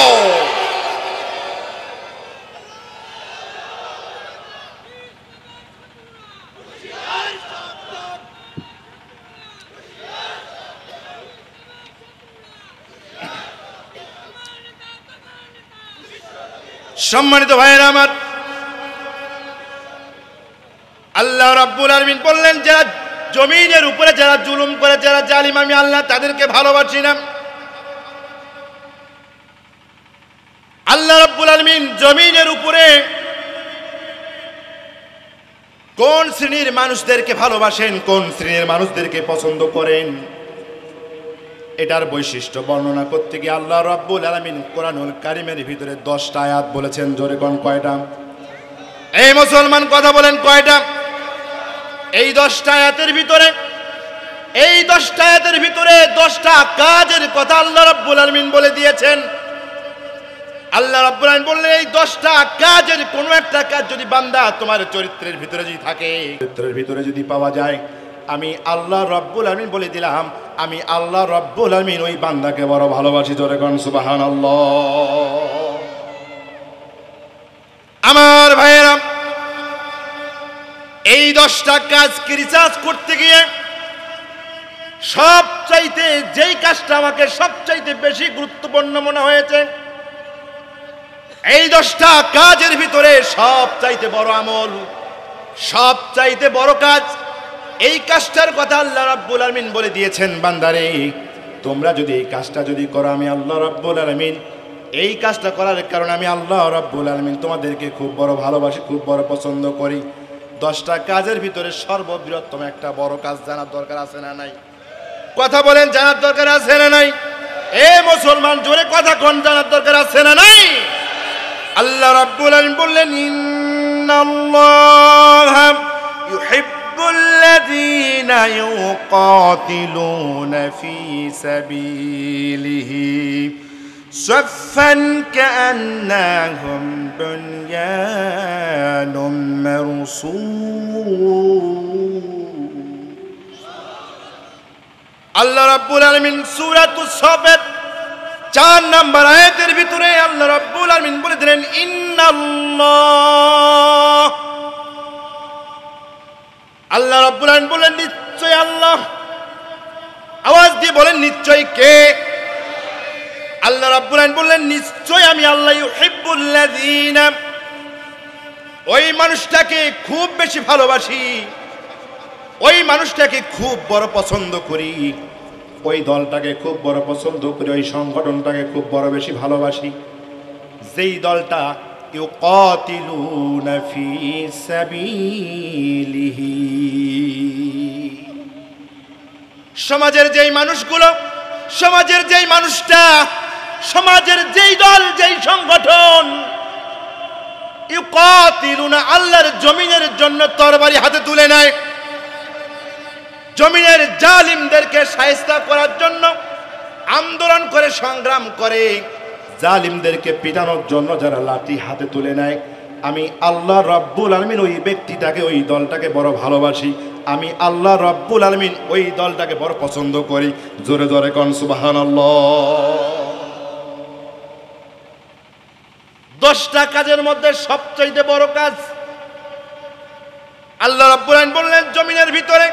সম্মানিত ভাইয়েরা আমার, আল্লাহ রাব্বুল আলামিন বললেন, যারা জমিনের উপরে যারা জুলুম করে, যারা জালিম, আমি আল্লাহ তাদেরকে ভালোবাসি না। আল্লাহ রাব্বুল আলামিন জমিনের উপরে কোন শ্রেণীর মানুষদেরকে ভালোবাসেন, কোন শ্রেণীর মানুষদেরকে পছন্দ করেন, এটার বৈশিষ্ট্য বর্ণনা করতে গিয়ে আল্লাহ রাব্বুল আলামিন কোরআনুল কারীমের ভিতরে 10টা আয়াত বলেছেন। জোরে কোন কয়টা? এই মুসলমান কথা বলেন, কয়টা? এই 10টা আয়াতের ভিতরে, এই 10টা আয়াতের ভিতরে 10টা কাজের কথা আল্লাহ রাব্বুল আলামিন বলে দিয়েছেন। আল্লাহ রাব্বুল আলামিন বললেন, এই 10টা কাজের কোনো একটা কাজ যদি বান্দা তোমার চরিত্রের ভিতরে যদি থাকে, চরিত্রের ভিতরে যদি পাওয়া যায়, আমি আল্লাহ রাব্বুল আলামিন বলে দিলাম, আমি আল্লাহ রাব্বুল আলামিন ওই বান্দাকে বড় ভালোবাসি। জোরে কোন সুবহানাল্লাহ। আমার ভাইয়েরা, এই 10টা কাজকে রিসার্চ করতে গিয়ে সবচাইতে যেই কাজটা আমাকে সবচাইতে বেশি গুরুত্বপূর্ণ মনে হয়েছে, এই 10টা কাজের ভিতরে সবচাইতে বড় আমল, সবচাইতে বড় কাজ, এই কাজটার কথা আল্লাহ রাব্বুল আলামিন বলে দিয়েছেন, বান্দারে তোমরা যদি এই কাজটা যদি করো, আমি আল্লাহ রাব্বুল আলামিন এই কাজটা করার কারণে আমি আল্লাহ রাব্বুল আলামিন তোমাদেরকে খুব বড় ভালোবাসি, খুব বড় পছন্দ করি। 10টা কাজের ভিতরে সর্ববৃহত্তম একটা বড় কাজ জানার দরকার আছে না নাই? কথা বলেন, জানার দরকার আছে না নাই? এ মুসলমান, জোরে কথা কোন, জানার দরকার আছে না নাই? আল্লাহ রাব্বুল আলামিন বললেন, ইন্নাল্লাহা ইউহিব্বুল্লাযীনা ইউকাতিলুনা ফী সাবিলিহি সাফফান কাআন্নাহুম বুনয়ানুম মারসূস। আল্লাহ রাব্বুল আলামিন সূরাতুস সাফফাত 4 নম্বর আয়াতের ভিতরে আল্লাহ রাব্বুল আলামিন বলে দিলেন, ইন্নাল্লাহ, আল্লাহ রাব্বুল আলামিন বলেন নিশ্চয় আল্লাহ। আওয়াজ দিয়ে বলেন, নিশ্চয় কে? আল্লাহ রাব্বুল আলামিন বললেন, নিশ্চয় আমি আল্লাহ, ইউহিব্বুল্লাযীনা, ওই মানুষটাকে খুব বেশি ভালোবাসি, ওই মানুষটাকে খুব বড় পছন্দ করি, ওই দলটাকে খুব বড় পছন্দ করি, ওই সংগঠনটাকে খুব বড় বেশি ভালোবাসি, যেই দলটা ইউকাতিলুনা ফী সাবিলিহি, সমাজের যেই মানুষগুলো, সমাজের যেই মানুষটা, সমাজের যেই দল, যেই সংগঠন ইউকাতিলুনা, আল্লাহর জমিনের জন্য তরবারি হাতে তুলে নেয়, জমিনের জালিমদেরকে শায়েস্তা করার জন্য আন্দোলন করে, সংগ্রাম করে, জালিমদেরকে পিটানোর জন্য যারা লাঠি হাতে তুলে নেয়, আমি আল্লাহ রাব্বুল আলামিন ওই ব্যক্তিটাকে, ওই দলটাকে বড় ভালোবাসি, আমি আল্লাহ রাব্বুল আলামিন ওই দলটাকে বড় পছন্দ করি। জোরে জোরে কোন সুবহানাল্লাহ। 10টা কাজের মধ্যে সবচেয়ে বড় কাজ আল্লাহ রাব্বুল আলামিন বললেন, জমিনের ভিতরে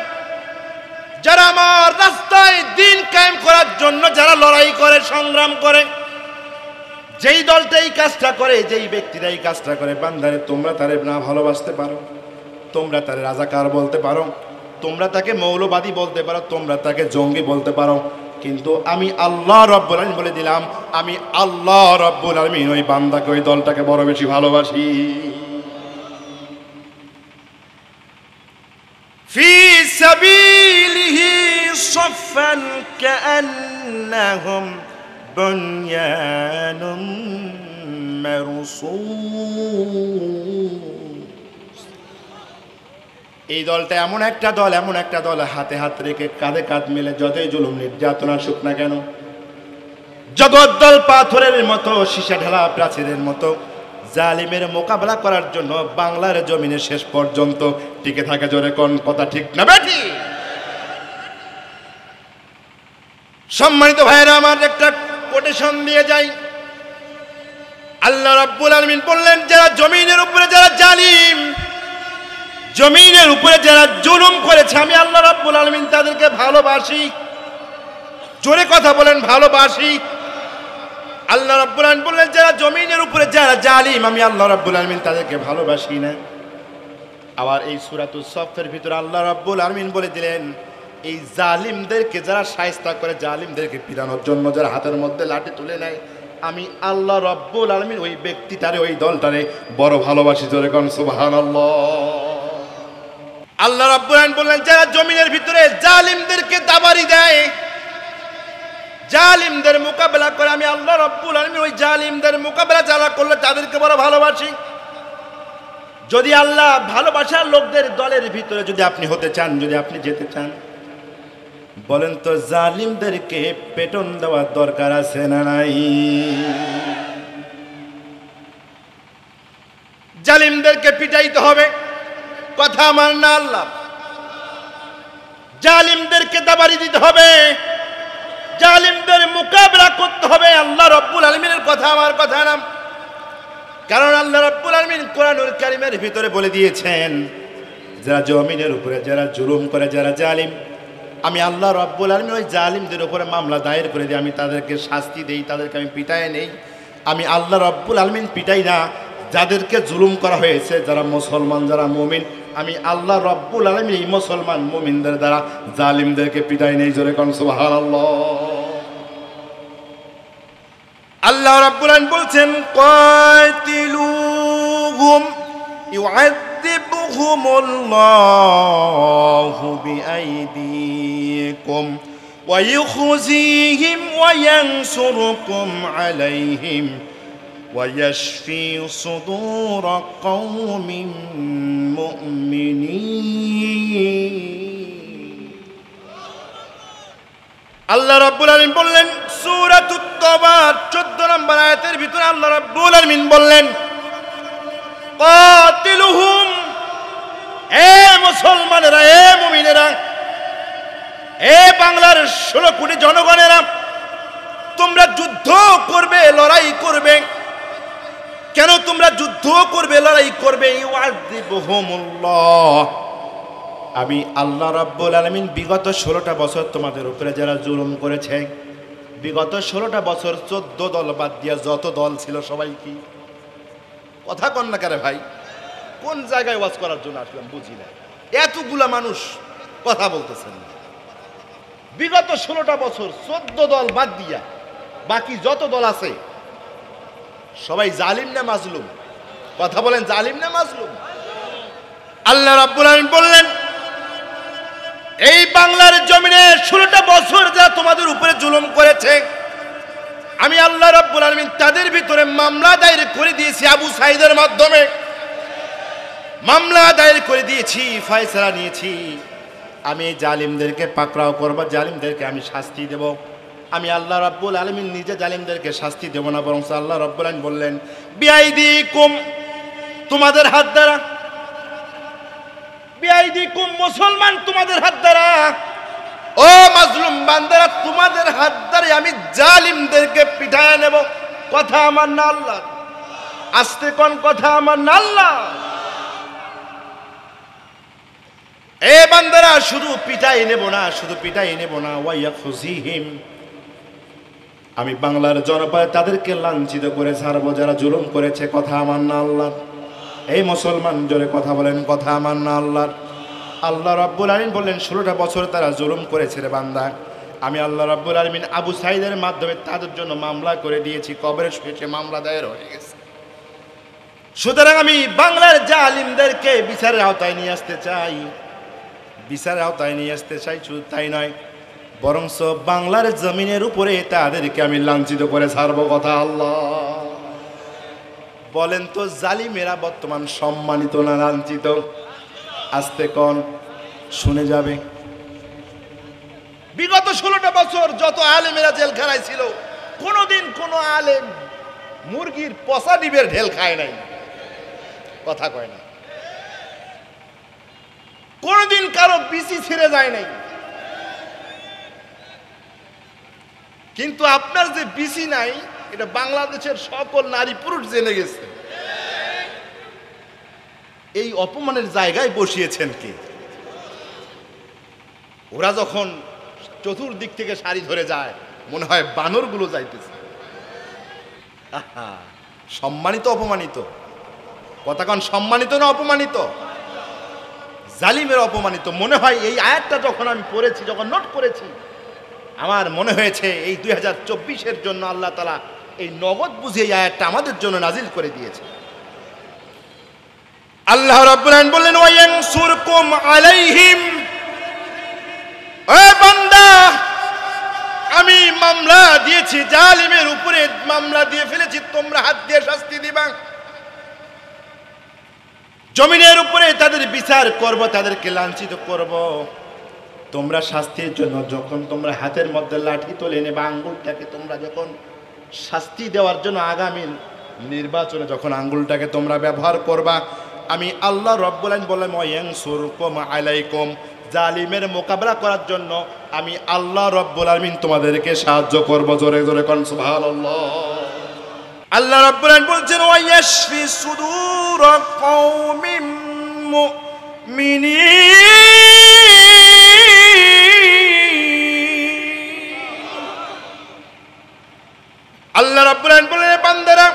যারা আমার রাস্তায় দ্বীন কায়েম করার জন্য যারা লড়াই করে, সংগ্রাম করে, যেই দলটা এই কাজটা করে, যেই ব্যক্তিরা এই কাজটা করে, বান্দারে তোমরা তারে না ভালোবাসতে পারো, তোমরা তারে রাজাকার বলতে পারো, তোমরা তাকে মৌলবাদী বলতে পারো, তোমরা তাকে জঙ্গি বলতে পারো, কিন্তু আমি আল্লাহ রব্বুল আলামিন বলে দিলাম, আমি আল্লাহ রব্বুল আলামিন ওই বান্দাকে, ওই দলটাকে বড় বেশি ভালোবাসি। ফি সাবিলিহি সাফান কাআন্নাহুম বুনয়ানুম মারসুস। এই দলটা এমন একটা দল হাতে হাত রেখে কাঁধে কাঁধ মিলে যতই জুলুম নির্যাতন আসুক না কেন, জগদ্দল পাথরের মতো, সীসা ঢালা প্রাচীরের মতো জালিমের মোকাবেলা করার জন্য বাংলার জমিনে শেষ পর্যন্ত টিকে থাকে। জোরে কোন কথা ঠিক না বেঠি? সম্মানিত ভাইরা আমার, একটা কোটেশন দিয়ে যাই। আল্লাহ রাব্বুল আলামিন বললেন, যারা জমিনের উপরে যারা জালিম, জমিনের উপরে যারা জুলুম করেছে, আমি আল্লাহ রাব্বুল আলামিন তাদেরকে ভালোবাসি। জোরে কথা বলেন, ভালোবাসি। আল্লাহ রাব্বুল আলামিন বললেন, যারা জমিনের উপরে যারা জালিম, আমি আল্লাহ রাব্বুল আলামিন তাদেরকে ভালোবাসি না। আবার এই সূরাতুস সফের ভিতরে আল্লাহ রাব্বুল আলামিন বলে দিলেন, এই জালিমদেরকে যারা শায়েস্তা করে, জালিমদেরকে পিটানোর জন্য যারা হাতের মধ্যে লাঠি তুলে নেয়, আমি আল্লাহ রাব্বুল আলামিন ওই ব্যক্তিটারে, ওই দলটারে বড় ভালোবাসি। জোরে কোন সুবহানাল্লাহ। আল্লাহ রাব্বুল আলামিন বললেন, যারা জমিনের ভিতরে জালিমদেরকে দাবাড়ি দেয়, জালিমদের মোকাবেলা করে, আমি আল্লাহ রাব্বুল আলামিন ওই জালিমদের মোকাবেলা যারা করলে তাদেরকে বড় ভালোবাসি। যদি আল্লাহ ভালোবাসার লোকদের দলের ভিতরে যদি আপনি হতে চান, যদি আপনি যেতে চান, বলেন তো জালিমদেরকে পেটন দেওয়ার দরকার আছে না নাই? জালিমদেরকে পিটাইতে হবে, কথা আমার না আল্লাহ। জালিমদেরকে দাবাড়ি দিতে হবে, জালিমদের মোকাবেলা করতে হবে, আল্লাহ রাব্বুল আলামিনের কথা আমার কথা না। কারণ আল্লাহ রাব্বুল আলামিন কোরআনুল কারীমের ভিতরে বলে দিয়েছেন, যারা জমিনের উপরে যারা জুলুম করে, যারা জালিম, আমি আল্লাহ রাব্বুল আলামিন ওই জালিমদের উপরে মামলা দায়ের করে দিই, আমি তাদেরকে শাস্তি দেই, তাদেরকে আমি পিটাই নেই। আমি আল্লাহ রাব্বুল আলামিন পিটাই না, যাদেরকে জুলুম করা হয়েছে, যারা মুসলমান, যারা মুমিন, আমি আল্লাহ রাব্বুল আলামিন এই মুসলমান মুমিনদের দ্বারা জালিমদেরকে পিটাই নেই। জোরে কোন সুবহানাল্লাহ। আল্লাহ রাব্বুল আলামিন বলছেন, কাতিলুহুম ইউআযিবুহুমুল্লাহু বিআইদিকুম ওয়া ইউখযীহিম ওয়া ইয়ানসুরুকুম আলাইহিম ويشفي صدور قوم مؤمنين। আল্লাহ রাব্বুল আলামিন বললেন সূরাতুত তাওবা 14 নম্বর আয়াতের ভিতরে আল্লাহ রাব্বুল আলামিন বললেন, কাতিলুহুম, এ মুসলমানেরা, এ মুমিনেরা, এ বাংলার 16 কোটি জনগণেরা, তোমরা যুদ্ধ করবে, লড়াই করবে। কেন তোমরা যুদ্ধ করবে, লড়াই করবে? ইউআযিবুহুমুল্লাহ, আমি আল্লাহ রাব্বুল আলামিন বিগত 16টা বছর তোমাদের উপরে যারা জুলুম করেছে, বিগত 16টা বছর 14 দল বাদ দিয়া যত দল ছিল সবাই কি কথা কন না করে ভাই? কোন জায়গায় ওয়াজ করার জন্য আসলাম বুঝি না, এতগুলা মানুষ কথা বলতেছেন। বিগত 16টা বছর 14 দল বাদ দিয়া বাকি যত দল আছে সবাই জালিম না মাজলুম? কথা বলেন, জালিম না মাজলুম? আল্লাহ রাব্বুল আলামিন বললেন, এই বাংলার জমিনে 16টা বছর যা তোমাদের উপরে জুলুম করেছে, আমি আল্লাহ রাব্বুল আলামিন তাদের ভিতরে মামলা দায়ের করে দিয়েছি। আবু সাঈদের মাধ্যমে মামলা দায়ের করে দিয়েছি, ফয়সালা নিয়েছি। আমি এই জালিমদেরকে পাকড়াও করব, জালিমদেরকে আমি শাস্তি দেব। আমি আল্লাহ রাব্বুল আলামিন নিজে জালিমদেরকে শাস্তি দেব না, বরং আল্লাহ রাব্বুল আলামিন বললেন, বিআইদিকুম, তোমাদের হাত দ্বারা, বিআইদিকুম, মুসলমান তোমাদের হাত দ্বারা, ও মাজলুম বান্দারা, তোমাদের হাত দ্বারা আমি জালিমদেরকে পিটায় নেব। কথা আমার না আল্লাহ? আস্তে কোন, কথা আমার না আল্লাহ? এ বান্দারা, শুধু পিটাই নেব না, শুধু পিটাই নেব না, ওয়াইয়াখুযিহিম, আমি বাংলার জনপদ তাদেরকে লাঞ্ছিত করে ছাড়বো যারা জুলুম করেছে। কথা আমার না আল্লাহ? এই মুসলমান জোরে কথা বলেন, কথা আমার না আল্লাহ? আল্লাহ রাব্বুল আলামিন বললেন 16টা বছর তারা জুলুম করেছে রে বান্দা, আমি আল্লাহ রাব্বুল আলামিন আবু সাইদের মাধ্যমে তাদের জন্য মামলা করে দিয়েছি, কবরের শেষে মামলা দায়ের হয়ে গেছে। সুতরাং আমি বাংলার জালিমদেরকে বিচারের আওতায় নিয়ে আসতে চাই, বিচারের আওতায় নিয়ে আসতে চাই। শুধু তাই নয়, বরঞ্চ বাংলার জমিনের উপরে তাদেরকে আমি লাঞ্ছিত করে ছাড়বো। কথা আল্লাহ বলেন তো, জালিমেরা বর্তমান সম্মানিত না লাঞ্ছিত? আস্তে কোন শুনে যাবে। বিগত 16টা বছর যত আলেমেরা জেলখানায় ছিল, কোনোদিন কোনো আলেম মুরগির পচা ডিমের ঢেল খায় নাই। কথা কয় না। কোনোদিন কারো বিসি ছিঁড়ে যায় নাই। কিন্তু আপনার যে বিসি নাই, এটা বাংলাদেশের সকল নারী পুরুষ জেনে গেছে। এই অপমানের জায়গায় বসিয়েছেন কে? ওরা যখন চতুর্দিক থেকে সারি ধরে যায়, মনে হয় বানরগুলো যাইতেছে। সম্মানিত অপমানিত? কথা কন, সম্মানিত না অপমানিত? জালিমের অপমানিত। মনে হয় এই আয়াতটা যখন আমি পড়েছি, যখন নোট করেছি, আমার মনে হয়েছে এই 2024-এর জন্য আল্লাহ তাআলা এই নগদ বুঝে এই আয়াতটা আমাদের জন্য নাজিল করে দিয়েছে। আল্লাহ রাব্বুল আলামিন বললেন, ওয়ায়ানসুরকুম আলাইহিম। ও বান্দা, আমি মামলা দিয়েছি জালিমের উপরে, মামলা দিয়ে ফেলেছি, তোমরা হাত দিয়ে শাস্তি দিবা। জমিনের উপরে তাদের বিচার করব, তাদেরকে লাঞ্ছিত করব। তোমরা শাস্তির জন্য যখন তোমরা হাতের মধ্যে লাঠি তুলে নেবে, আঙ্গুলটাকে তোমরা যখন শাস্তি দেওয়ার জন্য আগামী নির্বাচনে যখন আঙ্গুলটাকে তোমরা ব্যবহার করবা, আমি আল্লাহ রাব্বুল আলামিন বললাম, ওয়ায়ানসুরকুম আলাইকুম, জালিমের মোকাবেলা করার জন্য আমি আল্লাহ রাব্বুল আলামিন তোমাদেরকে সাহায্য করব। জোরে জোরে কোন সুবহানাল্লাহ। আল্লাহ রাব্বুল আলামিন বলছেন, ওয়ায়াশফি সুদূর কওমিন মুমিনিন। আল্লাহ রাব্বুল আলামিন বলেন, বান্দারা,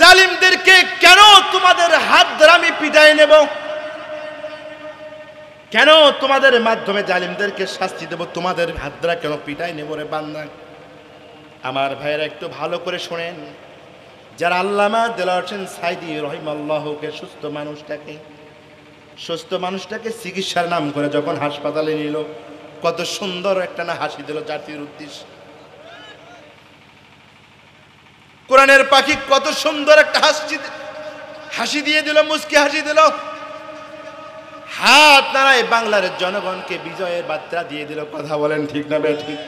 জালিমদেরকে কেন তোমাদের হাত দ্বারা আমি পিটাই নেব? কেন তোমাদের মাধ্যমে জালিমদেরকে শাস্তি দেব? তোমাদের হাত দ্বারা কেন পিটাই নেব রে বান্দা? আমার ভাইয়েরা একটু ভালো করে শোনেন। যারা আল্লামা দেলাওয়ার হোসেন সাইদি রহিমাল্লাহকে সুস্থ মানুষটাকে চিকিৎসার নাম করে যখন হাসপাতালে নিল, কত সুন্দর একটা না হাসি দিল জাতির উদ্দেশ্যে। কোরআনের পাখি কত সুন্দর একটা হাসি দিয়ে দিল, মুস্কি হাসি দিল, হাত নাড়ায় বাংলার জনগণকে বিজয়ের বার্তা দিয়ে দিল। কথা বলেন ঠিক না বেঠিক?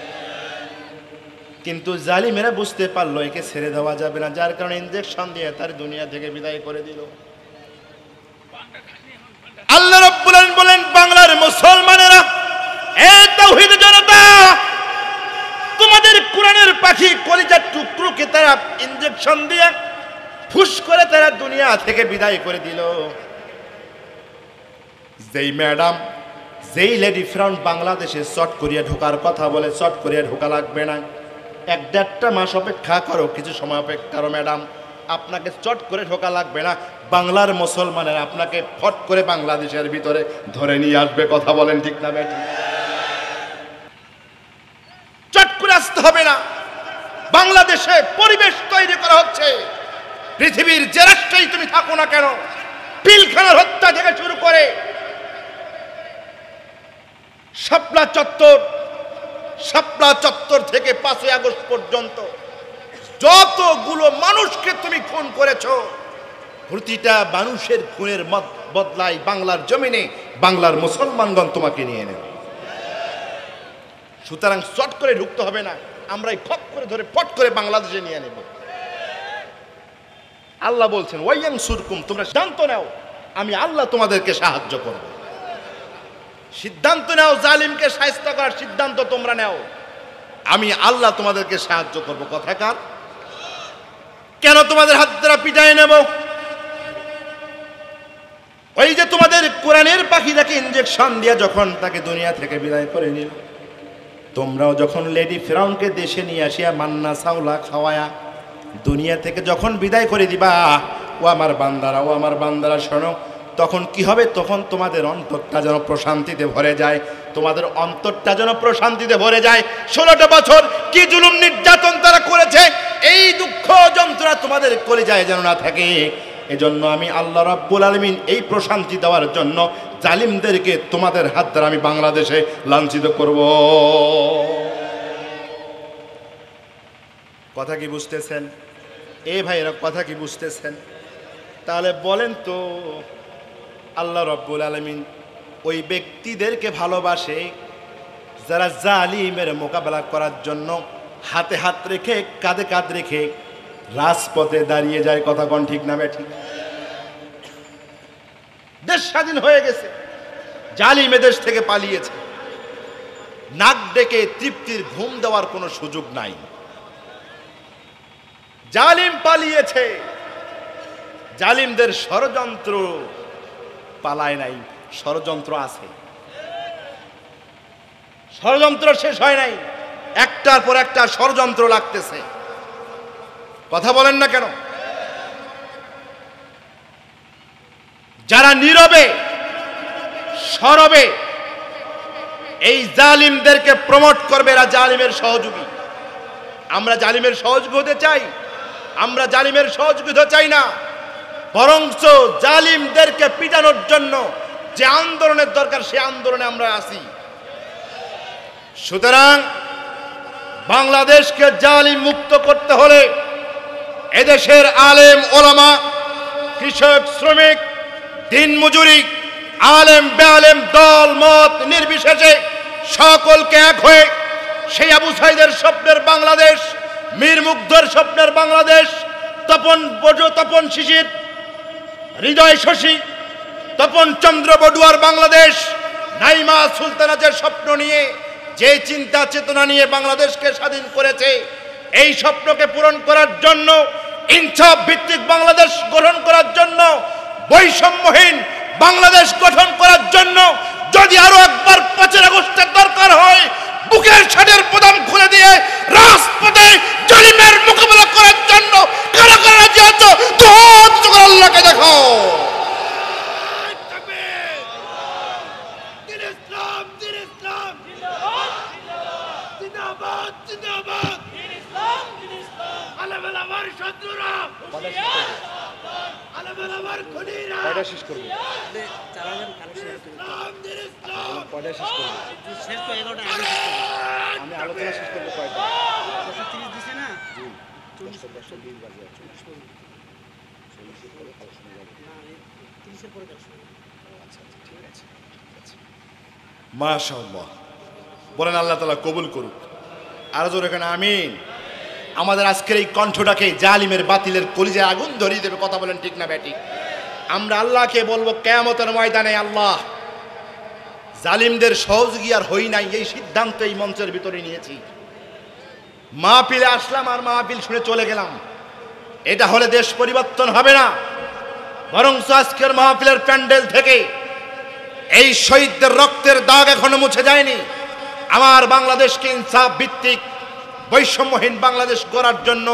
কিন্তু জালিমেরা বুঝতে পারলো একে ছেড়ে দেওয়া যাবে না, যার কারণে ইনজেকশন দিয়ে তার দুনিয়া থেকে বিদায় করে দিল। আল্লাহ রাব্বুল আলামিন বলেন, বাংলার মুসলমানেরা, এ তাওহীদ জনতা, তোমাদের কোরআনের পাখি কলিজার টুকরোকে তারা ইনজেকশন দিয়ে ফুস করে তারা দুনিয়া থেকে বিদায় করে দিল। যেই ম্যাডাম, যেই লেডি ফ্রাউন্ড বাংলাদেশে চট করিয়া ঢোকার কথা বলে, চট করিয়া ঢোকা লাগবে না, 1-1.5 মাস অপেক্ষা করো, কিছু সময় অপেক্ষা করো ম্যাডাম, আপনাকে চট করে ঢোকা লাগবে না। বাংলার মুসলমানেরা আপনাকে ফট করে বাংলাদেশের ভিতরে ধরে নিয়ে আসবে। কথা বলেন ঠিক না বেঠিক? চট করে আসতে হবে না। বাংলাদেশে পরিবেশ তৈরি করা হচ্ছে, পৃথিবীর যে রাষ্ট্রেই তুমি থাকো না কেন, পিলখানার হত্যা থেকে শুরু করে শাপলা চত্বর থেকে 5ই আগস্ট পর্যন্ত যতগুলো মানুষকে তুমি খুন করেছ, প্রতিটা মানুষের খুনের বদলায় বাংলার জমিনে বাংলার মুসলমানগণ তোমাকে নিয়ে নেবে। সুতরাং চট করে ঢুকতে হবে না, আমরাই খপ করে ধরে ফট করে বাংলাদেশে নিয়ে নেব। আল্লাহ বলছেন, ওয়ায়ানসুরকুম, তোমরা সিদ্ধান্ত নাও, আমি আল্লাহ তোমাদেরকে সাহায্য করব। সিদ্ধান্ত নাও, জালিমকে শায়েস্তা করার সিদ্ধান্ত তোমরা নাও, আমি আল্লাহ তোমাদেরকে সাহায্য করব। কথা কার? কেন তোমাদের হাত দ্বারা পিটাই নেব? ওই যে তোমাদের কোরআনের পাখিটাকে ইনজেকশন দিয়ে যখন তাকে দুনিয়া থেকে বিদায় করে নিল, তোমরাও যখন লেডি ফিরাউনকে দেশে নিয়ে আসিয়া মান্না চাউলা খাওয়ায়া দুনিয়া থেকে যখন বিদায় করে দিবা, ও আমার বান্দারা শোনো, তখন কি হবে? তখন তোমাদের অন্তরটা যেন প্রশান্তিতে ভরে যায়, তোমাদের অন্তরটা যেন প্রশান্তিতে ভরে যায়। 16টা বছর কি জুলুম নির্যাতন তারা করেছে, এই দুঃখ যন্ত্রণা তোমাদের কলিজায় যেন না থাকে। এজন্য আমি আল্লাহ রাব্বুল আলামিন এই প্রশান্তি দেওয়ার জন্য জালিমদেরকে তোমাদের হাত দ্বারা আমি বাংলাদেশে লাঞ্ছিত করব। কথা কি বুঝতেছেন? এ ভাইরা কথা কি বুঝতেছেন? তাহলে বলেন তো, আল্লাহ রাব্বুল আলামিন ওই ব্যক্তিদেরকে ভালোবাসে যারা জালিমের মোকাবেলা করার জন্য হাতে হাত রেখে কাঁধে কাঁধ রেখে রাজপথে দাঁড়িয়ে যায়। কথা কোন ঠিক না ঠিক? দেশ স্বাধীন হয়ে গেছে, জালিম দেশ থেকে পালিয়েছে, নাক ডেকে তৃপ্তির ঘুম দেওয়ার কোনো সুযোগ নাই। জালিম পালিয়েছে, জালিমদের ষড়যন্ত্র পালায় নাই, ষড়যন্ত্র আছে, ষড়যন্ত্র শেষ হয় নাই, একটার পর একটা ষড়যন্ত্র লাগতেছে। কথা বলেন না কেন? যারা নীরবে সরবে এই জালিমদেরকে প্রমোট করবে, এরা জালিমের সহযোগী। আমরা জালিমের সহযোগী হতে চাই? আমরা জালিমের সহযোগী হতে চাই না, বরঞ্চ জালিমদেরকে পিটানোর জন্য যে আন্দোলনের দরকার সে আন্দোলনে আমরা আছি। সুতরাং বাংলাদেশকে জালিম মুক্ত করতে হলে এদেশের আলেম ওলামা, কৃষক, শ্রমিক, দিনমজুরি, আলেম বেআলেম, দল মত নির্বিশেষে সকলকে এক হয়ে সেই আবু সাইদের স্বপ্নের বাংলাদেশ, মীর মুগ্ধর স্বপ্নের বাংলাদেশ, তপন শিশির, হৃদয় শশী, তপন চন্দ্র বড়ুয়ার বাংলাদেশ, নাইমা সুলতানাতের স্বপ্ন নিয়ে, যে চিন্তা চেতনা নিয়ে বাংলাদেশকে স্বাধীন করেছে, এই স্বপ্নকে পূরণ করার জন্য, ইনসাফ ভিত্তিক বাংলাদেশ গঠন করার জন্য, বৈষম্যহীন বাংলাদেশ গঠন করার জন্য যদি আরো একবার 5 আগস্টের দরকার হয়, বুকের ছাদের প্রদান খুলে দিয়ে রাজপথে জালিমের মোকাবেলা করার জন্য কারা কারা রাজি আছো? তো আল্লাহকে দেখো। মাশাআল্লাহ, বলেন আল্লাহ তাআলা কবুল করুক। আর জোরে কেন আমিন। আমাদের আজকের এই কণ্ঠটাকে জালিমের বাতিলের কলিজায় আগুন ধরিয়ে দেবে। কথা বলেন ঠিক না ব্যাটি? আমরা আল্লাহকে বলবো কিয়ামতের ময়দানে, আল্লাহ জালিমদের সহযোগী আর হই নাই, এই সিদ্ধান্ত এই মঞ্চের ভিতরে নিয়েছি। মাহফিলে আসলাম আর মাহফিল শুনে চলে গেলাম, এটা হলে দেশ পরিবর্তন হবে না। বরং আজকের মাহফিলের প্যান্ডেল থেকে এই শহীদদের রক্তের দাগ এখনো মুছে যায়নি। আমার বাংলাদেশকে ইনসাফ ভিত্তিক বৈষম্যহীন বাংলাদেশ গড়ার জন্য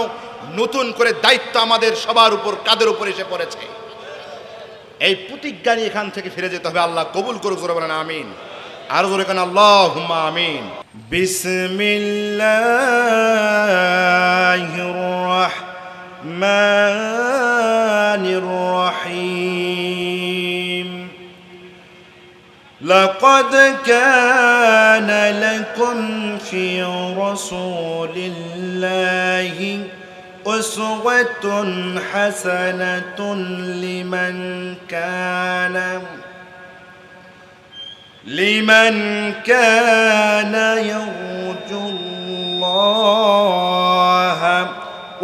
নতুন করে দায়িত্ব আমাদের সবার উপর, কাদের উপর এসে পড়েছে। এই প্রতিজ্ঞা নিয়ে এখান থেকে ফিরে যেতে হবে। আল্লাহ কবুল করুক, করে বলেন আমিন। আর জোরে কেন আল্লাহুম্মা আমিন। বিসমিল্লাহির রাহমানির রাহিম। لقد كان لكم في رسول الله أسوة حسنة لمن كان يرجو الله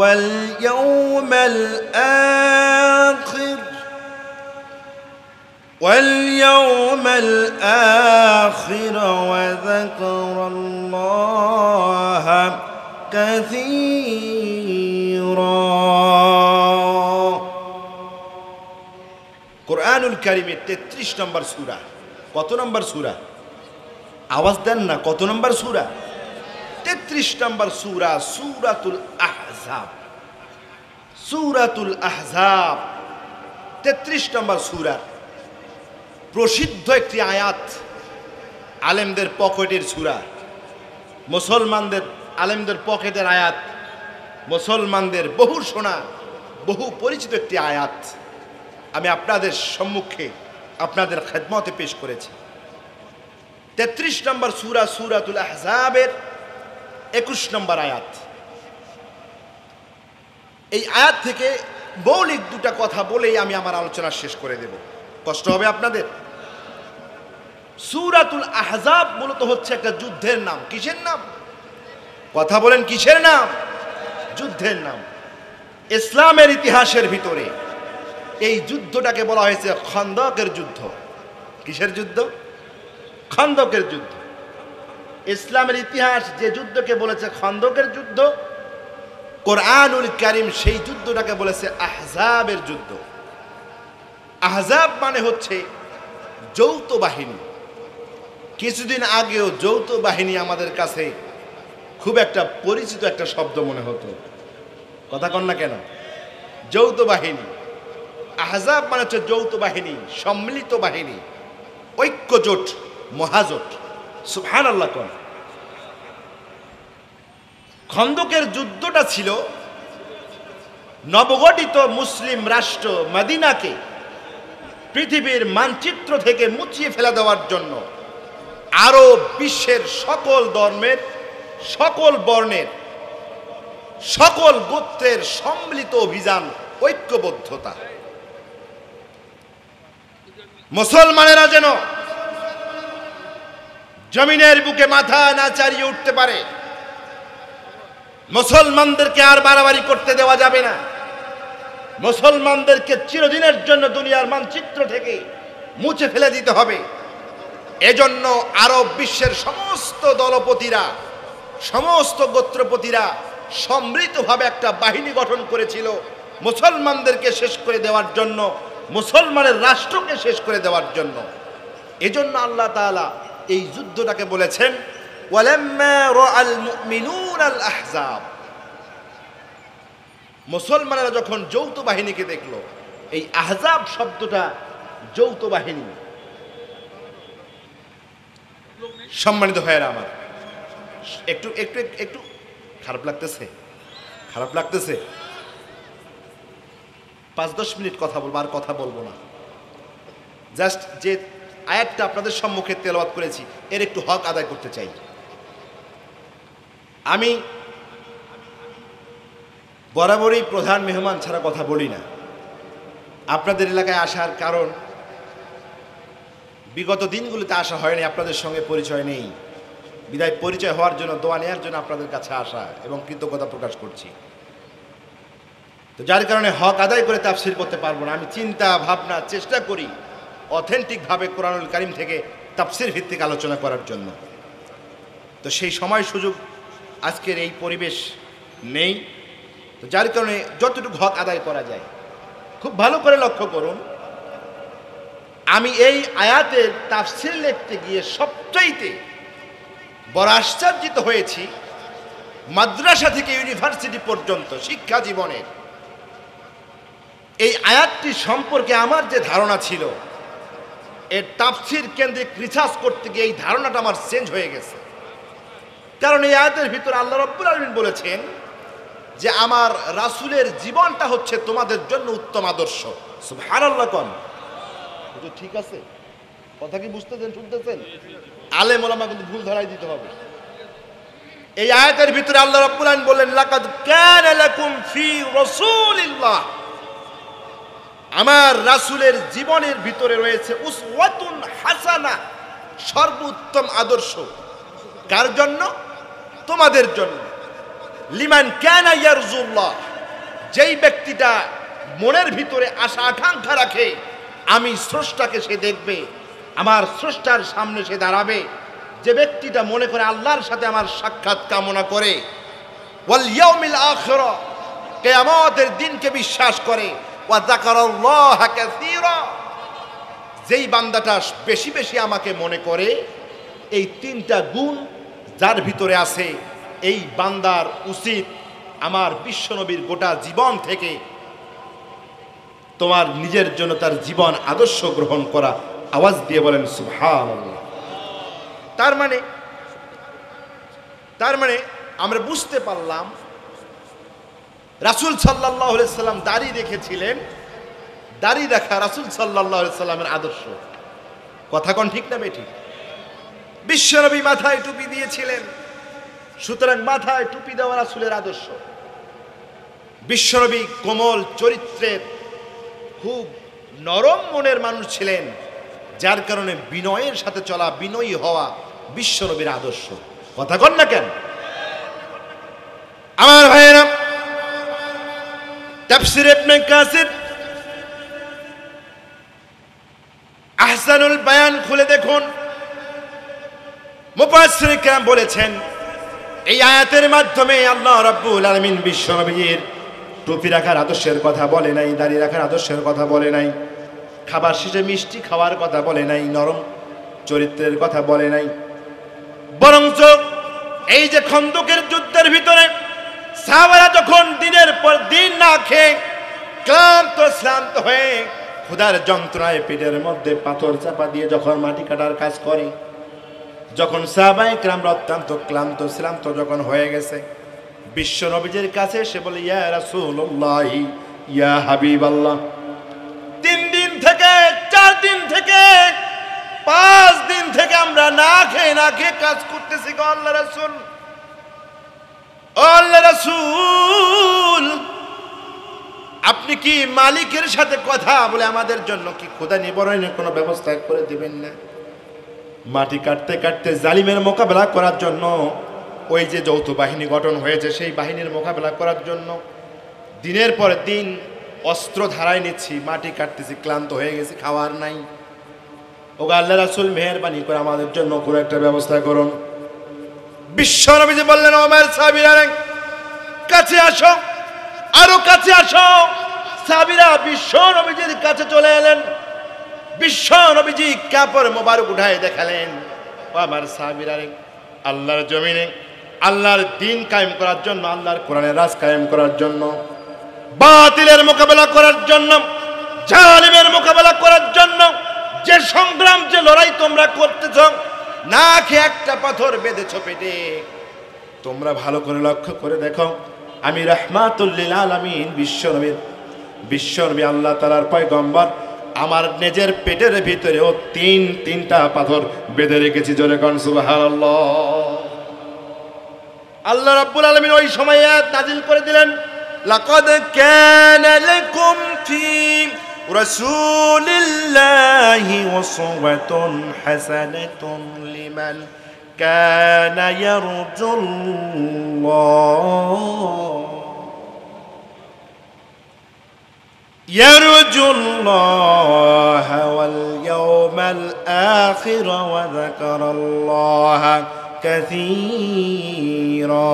واليوم الآخر وذكر الله كثيرا। কুরআনুল কারীমের 33 নম্বর সূরা। কত নম্বর সূরা? আওয়াজ দেন না, কত নম্বর সূরা? 33 নম্বর সূরা, সূরাতুল আহজাব। সূরাতুল আহজাব 33 নম্বর সূরা। প্রসিদ্ধ একটি আয়াত, আলেমদের পকেটের সূরা, মুসলমানদের আলেমদের পকেটের আয়াত, মুসলমানদের বহু শোনা বহু পরিচিত একটি আয়াত আমি আপনাদের সম্মুখে আপনাদের খেদমতে পেশ করেছি। 33 নম্বর সূরা, সূরাতুল আহজাবের 21 নম্বর আয়াত। এই আয়াত থেকে মৌলিক দুটা কথা বলেই আমি আমার আলোচনা শেষ করে দেব, কষ্ট হবে আপনাদের। সূরাতুল আহজাব মূলত হচ্ছে একটা যুদ্ধের নাম। কিসের নাম? কথা বলেন, কিসের নাম? যুদ্ধের নাম। ইসলামের ইতিহাসের ভিতরে এই যুদ্ধটাকে বলা হয়েছে খন্দকের যুদ্ধ। কিসের যুদ্ধ? খন্দকের যুদ্ধ। ইসলামের ইতিহাস যে যুদ্ধকে বলেছে খন্দকের যুদ্ধ, কোরআনুল কারীম সেই যুদ্ধটাকে বলেছে আহজাবের যুদ্ধ। আহজাব মানে হচ্ছে যৌথ বাহিনী। কিছুদিন আগেও যৌথ বাহিনী আমাদের কাছে খুব একটা পরিচিত একটা শব্দ মনে হতো, কথা কন না কেন? যৌথ বাহিনী। আহজাব মানে হচ্ছে যৌথ বাহিনী, সম্মিলিত বাহিনী, ঐক্যজোট, মহাজোট। সুবহানাল্লাহ কোন। খন্দকের যুদ্ধটা ছিল নবগঠিত মুসলিম রাষ্ট্র মদিনাকে পৃথিবীর মানচিত্র থেকে মুছিয়ে ফেলে দেওয়ার জন্য আরব বিশ্বের সকল ধর্মের, সকল বর্ণের, সকল গোত্রের সম্মিলিত অভিযান, ঐক্যবদ্ধতা। মুসলমানেরা যেন জমিনের বুকে মাথা না চাড়িয়ে উঠতে পারে। মুসলমানদেরকে আর বাড়াবাড়ি করতে দেওয়া যাবে না। মুসলমানদেরকে চিরদিনের জন্য দুনিয়ার মানচিত্র থেকে মুছে ফেলে দিতে হবে। এজন্য আরব বিশ্বের সমস্ত দলপতিরা, সমস্ত গোত্রপতিরা সম্মিলিতভাবে একটা বাহিনী গঠন করেছিল মুসলমানদেরকে শেষ করে দেওয়ার জন্য, মুসলমানের রাষ্ট্রকে শেষ করে দেওয়ার জন্য। এজন্য আল্লাহ তাআলা এই যুদ্ধটাকে বলেছেন ওয়ালাম্মা রাআল মুমিনুনাল আহজাব। মুসলমানেরা যখন যৌথ বাহিনীকে দেখলো, এই আহজাব শব্দটা যৌথ বাহিনী। সম্মানিত ভাইয়েরা আমার, একটু একটু একটু খারাপ লাগতেছে, খারাপ লাগতেছে। 5-10 মিনিট কথা বলবো, আর কথা বলবো না। জাস্ট যে আয়াতটা আপনাদের সম্মুখে তেলাওয়াত করেছি এর একটু হক আদায় করতে চাই। আমি বরাবরই প্রধান মেহমান ছাড়া কথা বলি না। আপনাদের এলাকায় আসার কারণ, বিগত দিনগুলোতে আসা হয়নি, আপনাদের সঙ্গে পরিচয় নেই, বিদায় পরিচয় হওয়ার জন্য, দোয়া নেওয়ার জন্য আপনাদের কাছে আসা এবং কৃতজ্ঞতা প্রকাশ করছি। তো যার কারণে হক আদায় করে তাফসীর করতে পারবো না। আমি চিন্তা ভাবনা চেষ্টা করি অথেন্টিকভাবে কোরআনুল কারীম থেকে তাফসীর ভিত্তিক আলোচনা করার জন্য। তো সেই সময় সুযোগ আজকের এই পরিবেশ নেই। তো যার কারণে যতটুকু হক আদায় করা যায়, খুব ভালো করে লক্ষ্য করুন, আমি এই আয়াতের তাফসীর লিখতে গিয়ে সবচাইতে বড় আশ্চর্যিত হয়েছি মাদ্রাসা থেকে ইউনিভার্সিটি পর্যন্ত শিক্ষা জীবনের এই আয়াতটি সম্পর্কে আমার যে ধারণা ছিল, এর তাফসীর কেন্দ্রিক রিসার্চ করতে গিয়ে এই ধারণাটা আমার চেঞ্জ হয়ে গেছে। কারণ এই আয়াতের ভিতরে আল্লাহ রাব্বুল আলামিন বলেছেন যে আমার রাসূলের জীবনটা হচ্ছে তোমাদের জন্য উত্তম আদর্শ। সুবহানাল্লাহ কোন। ঠিক আছে, কথা কি বুঝতেছেন, শুনতেছেন? আলেম ওলামা কিন্তু ভুল ধরাই দিতে হবে। এই আয়াতের ভিতরে আল্লাহ রাব্বুল আলামিন বলেন লাকাদ কানা লাকুম ফি রাসূলিল্লাহ, আমার রাসূলের জীবনের ভিতরে রয়েছে উসওয়াতুন হাসানা, সর্বোত্তম আদর্শ। কার জন্য? তোমাদের জন্য। লিমান কানা ইয়ারজুল্লাহ, যেই ব্যক্তিটা মনের ভিতরে আশা আকাঙ্ক্ষা রাখে আমি স্রষ্টাকে সে দেখবে, আমার স্রষ্টার সামনে সে দাঁড়াবে, যে ব্যক্তিটা মনে করে আল্লাহর সাথে আমার সাক্ষাৎ কামনা করে, ওয়াল ইয়াউমিল আখির, কিয়ামতের দিনকে বিশ্বাস করে, ওয়া যাকারাল্লাহ কাসীরা, যেই বান্দাটা বেশি বেশি আমাকে মনে করে, এই তিনটা গুণ যার ভিতরে আছে, এই বান্দার উচিত আমার বিশ্বনবীর গোটা জীবন থেকে তোমার নিজের জন্য তার জীবন আদর্শ গ্রহণ করা। আওয়াজ দিয়ে বলেন সুবহানাল্লাহ। তার মানে আমরা বুঝতে পারলাম রাসূল সাল্লাল্লাহু আলাইহি সাল্লাম দাড়ি রেখেছিলেন, দাড়ি রাখা রাসূল সাল্লাল্লাহু আলাইহি সাল্লামের আদর্শ। কথা কোন ঠিক না বেঠিক? বিশ্বনবী মাথায় টুপি দিয়েছিলেন, সুতরাং মাথায় টুপি দেওয়া রাসূলের আদর্শ। বিশ্বনবী কোমল চরিত্রের, খুব নরম মনের মানুষ ছিলেন, যার কারণে বিনয়ের সাথে চলা, বিনয়ী হওয়া বিশ্বনবীর আদর্শ। কথা কন না কেন আমার ভাইয়েরা? তাফসীর ইবনে কাসির আহসানুল বায়ান খুলে দেখুন, মুফাসসির কেরাম বলেছেন এই আয়াতের মাধ্যমে আল্লাহ রাব্বুল আলামিন বিশ্বনবীর টুপি রাখার আদর্শের কথা বলে নাই, দাড়ি রাখার আদর্শের কথা বলে নাই, খাবার শেষে মিষ্টি খাওয়ার কথা বলে নাই, নরম চরিত্রের কথা বলে নাই, বরঞ্চ এই যে খন্দকের যুদ্ধের ভিতরে সাহাবারা যখন দিনের পর দিন না খেয়ে ক্লান্ত হয়ে ক্ষুধার যন্ত্রণায় পেটের মধ্যে পাথর চাপা দিয়ে যখন মাটি কাটার কাজ করে, যখন সাহাবায়ে কেরামরা অত্যন্ত ক্লান্ত শ্রান্ত যখন হয়ে গেছে, বিশ্ব নবীজির কাছে এসে বলে, ইয়া রাসূলুল্লাহ, ইয়া হাবিবাল্লাহ, 3 দিন থেকে 4 দিন থেকে 5 দিন থেকে আমরা না খেয়ে কাজ করতেছি গো আল্লাহ রাসূল। আল্লাহ রাসূল, আপনি কি মালিকের সাথে কথা বলে আমাদের জন্য কি ক্ষুধা নিবারণের কোনো ব্যবস্থা করে দিবেন না? মাটি কাটতে কাটতে জালিমের মোকাবেলা করার জন্য, ওই যে যৌথ বাহিনী গঠন হয়েছে সেই বাহিনীর মোকাবেলা করার জন্য দিনের পর দিন অস্ত্র ধারায় নিচ্ছি, মাটি কাটতেছি, ক্লান্ত হয়ে গেছি, খাওয়ার নাই। ওগো আল্লাহ রাসূল, মেহেরবানি করে আমাদের জন্য কোনো একটা ব্যবস্থা করুন। বিশ্ব নবীজি বললেন, ওমর সাহাবীরা কাছে আসো, আরো কাছে আসো। সাহাবীরা বিশ্ব নবীজির কাছে চলে এলেন। বিশ্ব নবীজি কাপড় মোবারক উঠায় দেখালেন, ও আমার সাহাবীরা, আল্লাহর জমিনে আল্লাহর দ্বীন কায়েম করার জন্য, আল্লাহর কোরআনের রাজ কায়েম করার জন্য, বাতিলের মোকাবেলা করার জন্য, জালিমের মোকাবেলা করার জন্য যে সংগ্রাম, যে লড়াই তোমরা করতেছ, না খেয়ে একটা পাথর বেঁধেছো পেটে, তোমরা ভালো করে লক্ষ্য করে দেখো, আমি রাহমাতুল লিল আলামিন বিশ্বনবী আল্লাহ তাআলার পয়গম্বর, আমার নিজের পেটের ভিতরেও 3টা পাথর বেঁধে রেখেছি। জোরে কোন সুবহানাল্লাহ। আল্লাহ রাব্বুল আলামিন ওই সময় আয়াত নাযিল করে দিলেন, লাকাদ কানা লাকুম ফি রাসূলিল্লাহি উসওয়াতুন হাসানাতুন লিমান কানা ইয়ারজুল্লাহ ওয়াল ইয়াওমাল আখির ওয়া যাকারাল্লাহ কাসীরা।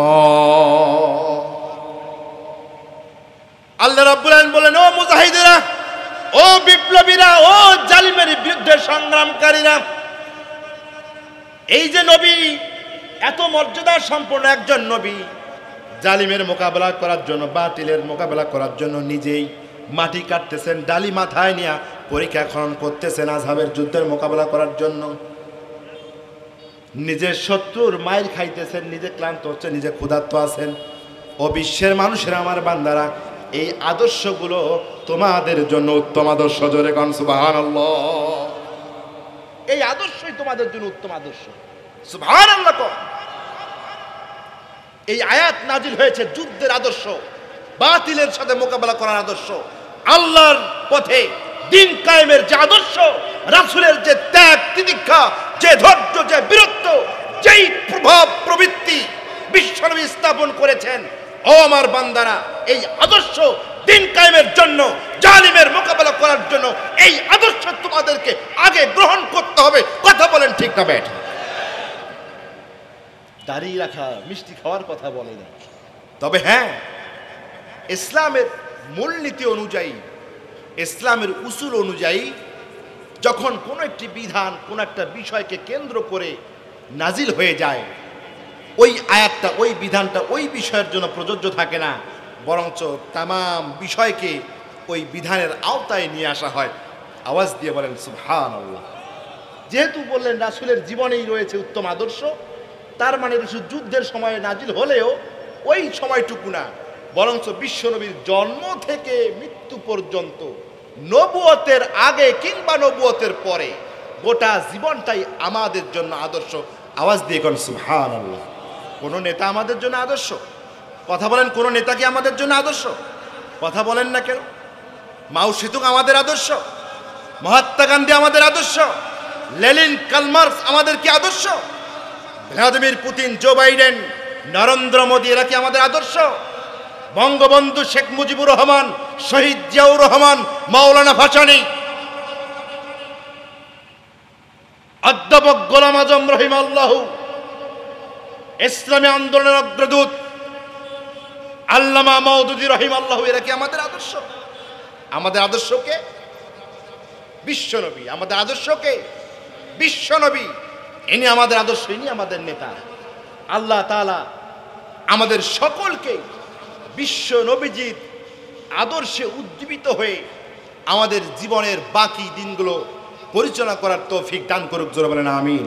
আল্লাহ রাব্বুল আলামিন বলেন, ও মুজাহিদেরা, ও বিপ্লবীরা, ও জালিমের বিরুদ্ধে সংগ্রামকারীরা, এই যে নবী, এত মর্যাদা সম্পন্ন একজন নবী, জালিমের মোকাবেলা করার জন্য, বাতিলের মোকাবেলা করার জন্য নিজেই মাটি কাটতেছেন, ডালি মাথায় নিয়ে পরীক্ষা খনন করতেছেন, আযহাবের যুদ্ধের মোকাবেলা করার জন্য, নিজের শত্রুর মাইর খাইতেছেন, নিজে ক্লান্ত হচ্ছে, নিজে ক্ষুধার্ত আছেন। ও বিশ্বের মানুষেরা, আমার বান্দারা, এই আদর্শগুলো তোমাদের জন্য উত্তম আদর্শ। জোরে কোন সুবহানাল্লাহ। এই আদর্শই তোমাদের জন্য উত্তম আদর্শ। সুবহানাল্লাহ। এই আয়াত নাজিল হয়েছে যুদ্ধের আদর্শ, বাতিলের সাথে মোকাবেলা করার আদর্শ, আল্লাহর পথে দ্বীন কায়েমের যে আদর্শ, রাসূলের যে ত্যাগ তিতিক্ষা, যে ধৈর্য, যে বীরত্ব, যেই প্রভাব প্রবৃত্তি বিশ্বনবী স্থাপন করেছেন, ও আমার বান্দারা, এই আদর্শ দ্বীন কায়েমের জন্য, জালিমের মোকাবেলা করার জন্য, এই আদর্শ তোমাদেরকে আগে গ্রহণ করতে হবে। কথা বলেন ঠিক না বেঠ? দাড়ি রাখা, মিষ্টি খাওয়ার কথা বলে না, তবে হ্যাঁ, ইসলামের মূলনীতি অনুযায়ী, ইসলামের উসুল অনুযায়ী যখন কোন একটি বিধান, কোন একটা বিষয়কে কেন্দ্র করে নাজিল হয়ে যায়, ওই আয়াতটা, ওই বিধানটা ওই বিষয়ের জন্য প্রযোজ্য থাকে না, বরঞ্চ তামাম বিষয়কে ওই বিধানের আওতায় নিয়ে আসা হয়। আওয়াজ দিয়ে বলেন সুবহানাল্লাহ। যেহেতু বললেন রাসূলের জীবনেই রয়েছে উত্তম আদর্শ, তার মানে শুধু যুদ্ধের সময়ে নাজিল হলেও ওই সময়টুকু না, বরঞ্চ বিশ্বনবীর জন্ম থেকে মৃত্যু পর্যন্ত, নবুয়তের আগে কিংবা নবুয়তের পরে গোটা জীবনটাই আমাদের জন্য আদর্শ। আওয়াজ দিয়ে কোন সুবহানাল্লাহ। কোন নেতা আমাদের জন্য আদর্শ? কথা বলেন, কোন নেতা কি আমাদের জন্য আদর্শ? কথা বলেন না কেন? মাও সেতুং আমাদের আদর্শ, মহাত্মা গান্ধী আমাদের আদর্শ, লেনিন, কার্ল মার্কস আমাদের কি আদর্শ? Vladimir Putin, Joe Biden, Narendra Modi এরা কি আমাদের আদর্শ? বঙ্গবন্ধু শেখ মুজিবুর রহমান, শহীদ জিয়াউর রহমান, মাওলানা ভাসানী, অধ্যাপক গোলাম আজম রহিমাল্লাহু, ইসলামী আন্দোলনের অগ্রদূত আল্লামা মওদুদী রহিমাল্লাহু, এরা কি আমাদের আদর্শ? আমাদের আদর্শকে বিশ্বনবী, আমাদের আদর্শকে বিশ্বনবী, ইনি আমাদের আদর্শ, ইনি আমাদের নেতা। আল্লাহ তাআলা আমাদের সকলকে বিশ্ব নবীজির আদর্শে উজ্জীবিত হয়ে আমাদের জীবনের বাকি দিনগুলো পরিচালনা করার তৌফিক দান করুক, জোরে বলেন আমিন।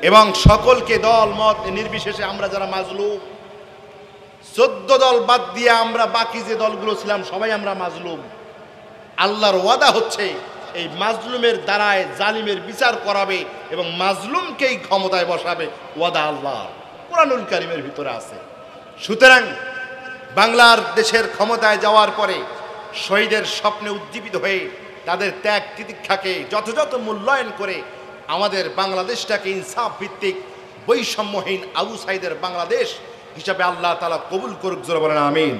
এবং সকলকে দল মত নির্বিশেষে আমরা যারা মাজলুম, 14 দল বাদ দিয়ে আমরা বাকি যে দলগুলো ছিলাম সবাই আমরা মাজলুম। আল্লাহর ওয়াদা হচ্ছে এই মাজলুমের দ্বারায় জালিমের বিচার করাবে এবং মাজলুমকেই ক্ষমতায় বসাবে, ওয়াদা আল্লাহর কোরআনুল কারীমের ভিতরে আছে। সুতরাং বাংলার দেশের ক্ষমতায় যাওয়ার পরে শহীদের স্বপ্নে উজ্জীবিত হয়ে তাদের ত্যাগ তিতিক্ষাকে যথাযথ মূল্যায়ন করে আমাদের বাংলাদেশটাকে ইনসাফ ভিত্তিক বৈষম্যহীন আবু সাইদের বাংলাদেশ হিসাবে আল্লাহ তাআলা কবুল করুক, জোরে বলেন আমিন।